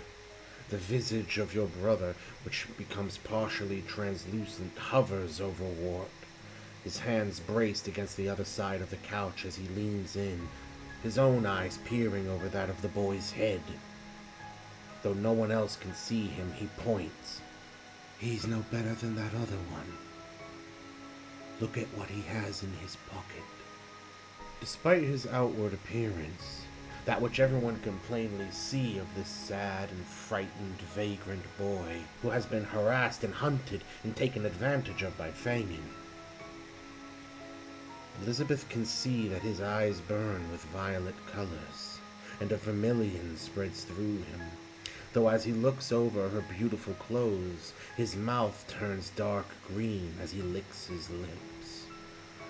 the visage of your brother, which becomes partially translucent, hovers over Ward, his hands braced against the other side of the couch as he leans in, his own eyes peering over that of the boy's head. Though no one else can see him, he points. He's no better than that other one. Look at what he has in his pocket. Despite his outward appearance, that which everyone can plainly see of this sad and frightened vagrant boy who has been harassed and hunted and taken advantage of by Fangin. Elizabeth can see that his eyes burn with violet colors, and a vermilion spreads through him, though as he looks over her beautiful clothes, his mouth turns dark green as he licks his lips.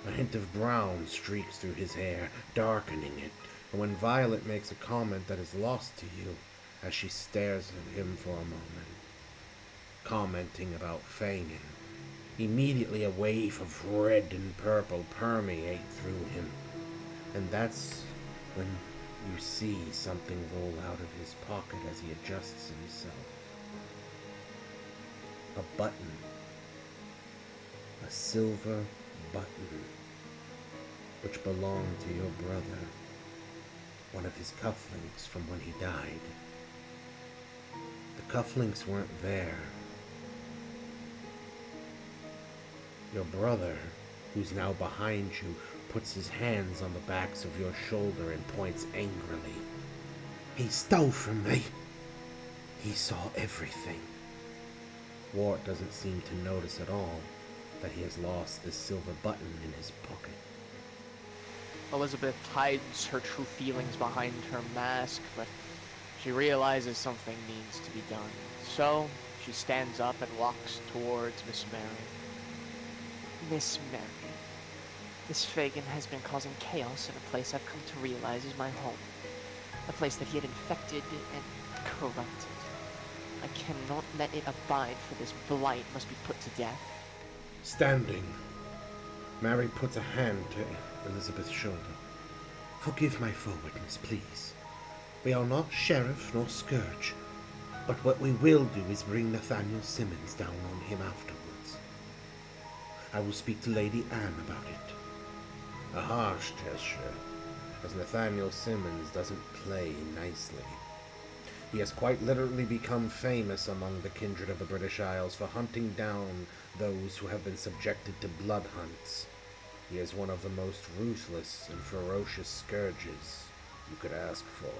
A hint of brown streaks through his hair, darkening it, and when Violet makes a comment that is lost to you, as she stares at him for a moment, commenting about Fangin, immediately a wave of red and purple permeate through him, and that's when you see something roll out of his pocket as he adjusts himself. A button. A silver button, which belonged to your brother, one of his cufflinks from when he died. The cufflinks weren't there. Your brother, who's now behind you, puts his hands on the backs of your shoulder and points angrily. He stole from me. He saw everything. Wart doesn't seem to notice at all that he has lost this silver button in his pocket.
Elizabeth hides her true feelings behind her mask, but she realizes something needs to be done. So, she stands up and walks towards Miss Mary.
Miss Mary, Miss Fagin has been causing chaos in a place I've come to realize is my home. A place that he had infected and corrupted. I cannot let it abide, for this blight must be put to death.
Standing, Mary puts a hand to Elizabeth's shoulder. Forgive my forwardness, please. We are not sheriff nor scourge, but what we will do is bring Nathaniel Simmons down on him afterwards. I will speak to Lady Anne about it. A harsh gesture, as Nathaniel Simmons doesn't play nicely. He has quite literally become famous among the kindred of the British Isles for hunting down those who have been subjected to blood hunts. He is one of the most ruthless and ferocious scourges you could ask for.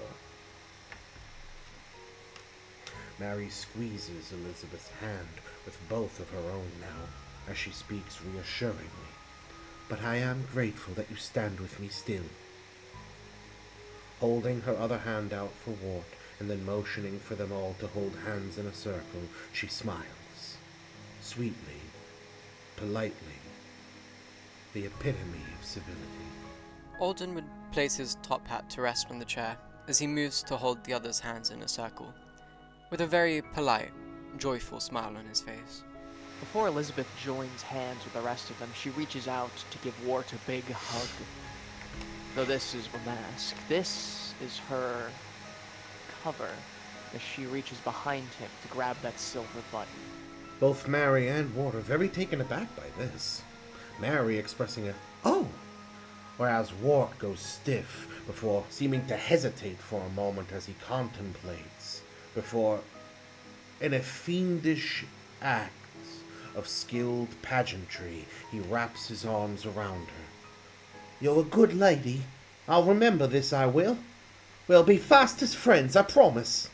Mary squeezes Elizabeth's hand with both of her own now, as she speaks reassuringly. But I am grateful that you stand with me still. Holding her other hand out for Wart, and then motioning for them all to hold hands in a circle, she smiles. Sweetly, politely, the epitome of civility.
Alden would place his top hat to rest on the chair as he moves to hold the others' hands in a circle, with a very polite, joyful smile on his face.
Before Elizabeth joins hands with the rest of them, she reaches out to give Wart a big hug. Though this is a mask, this is her cover as she reaches behind him to grab that silver button.
Both Mary and Wart are very taken aback by this. Mary expressing a, "Oh!" whereas Wart goes stiff before seeming to hesitate for a moment as he contemplates, before, in a fiendish act of skilled pageantry, he wraps his arms around her. "You're a good lady. I'll remember this, I will. We'll be fast as friends, I promise."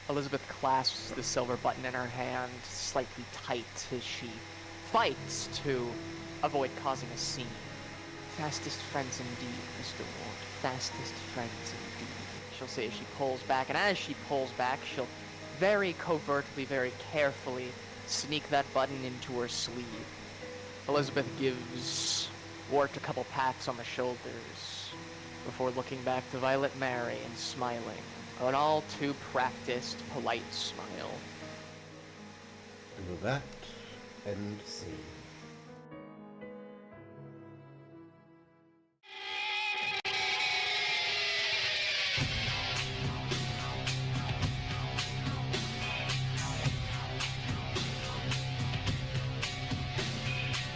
Elizabeth clasps the silver button in her hand slightly tight as she fights to avoid causing a scene.
Fastest friends indeed, Mr. Ward. Fastest friends indeed.
She'll say as she pulls back, and as she pulls back, she'll very covertly, very carefully sneak that button into her sleeve. Elizabeth gives Wart a couple pats on the shoulders before looking back to Violet Mary and smiling, an all too practiced, polite smile.
And with that, end scene.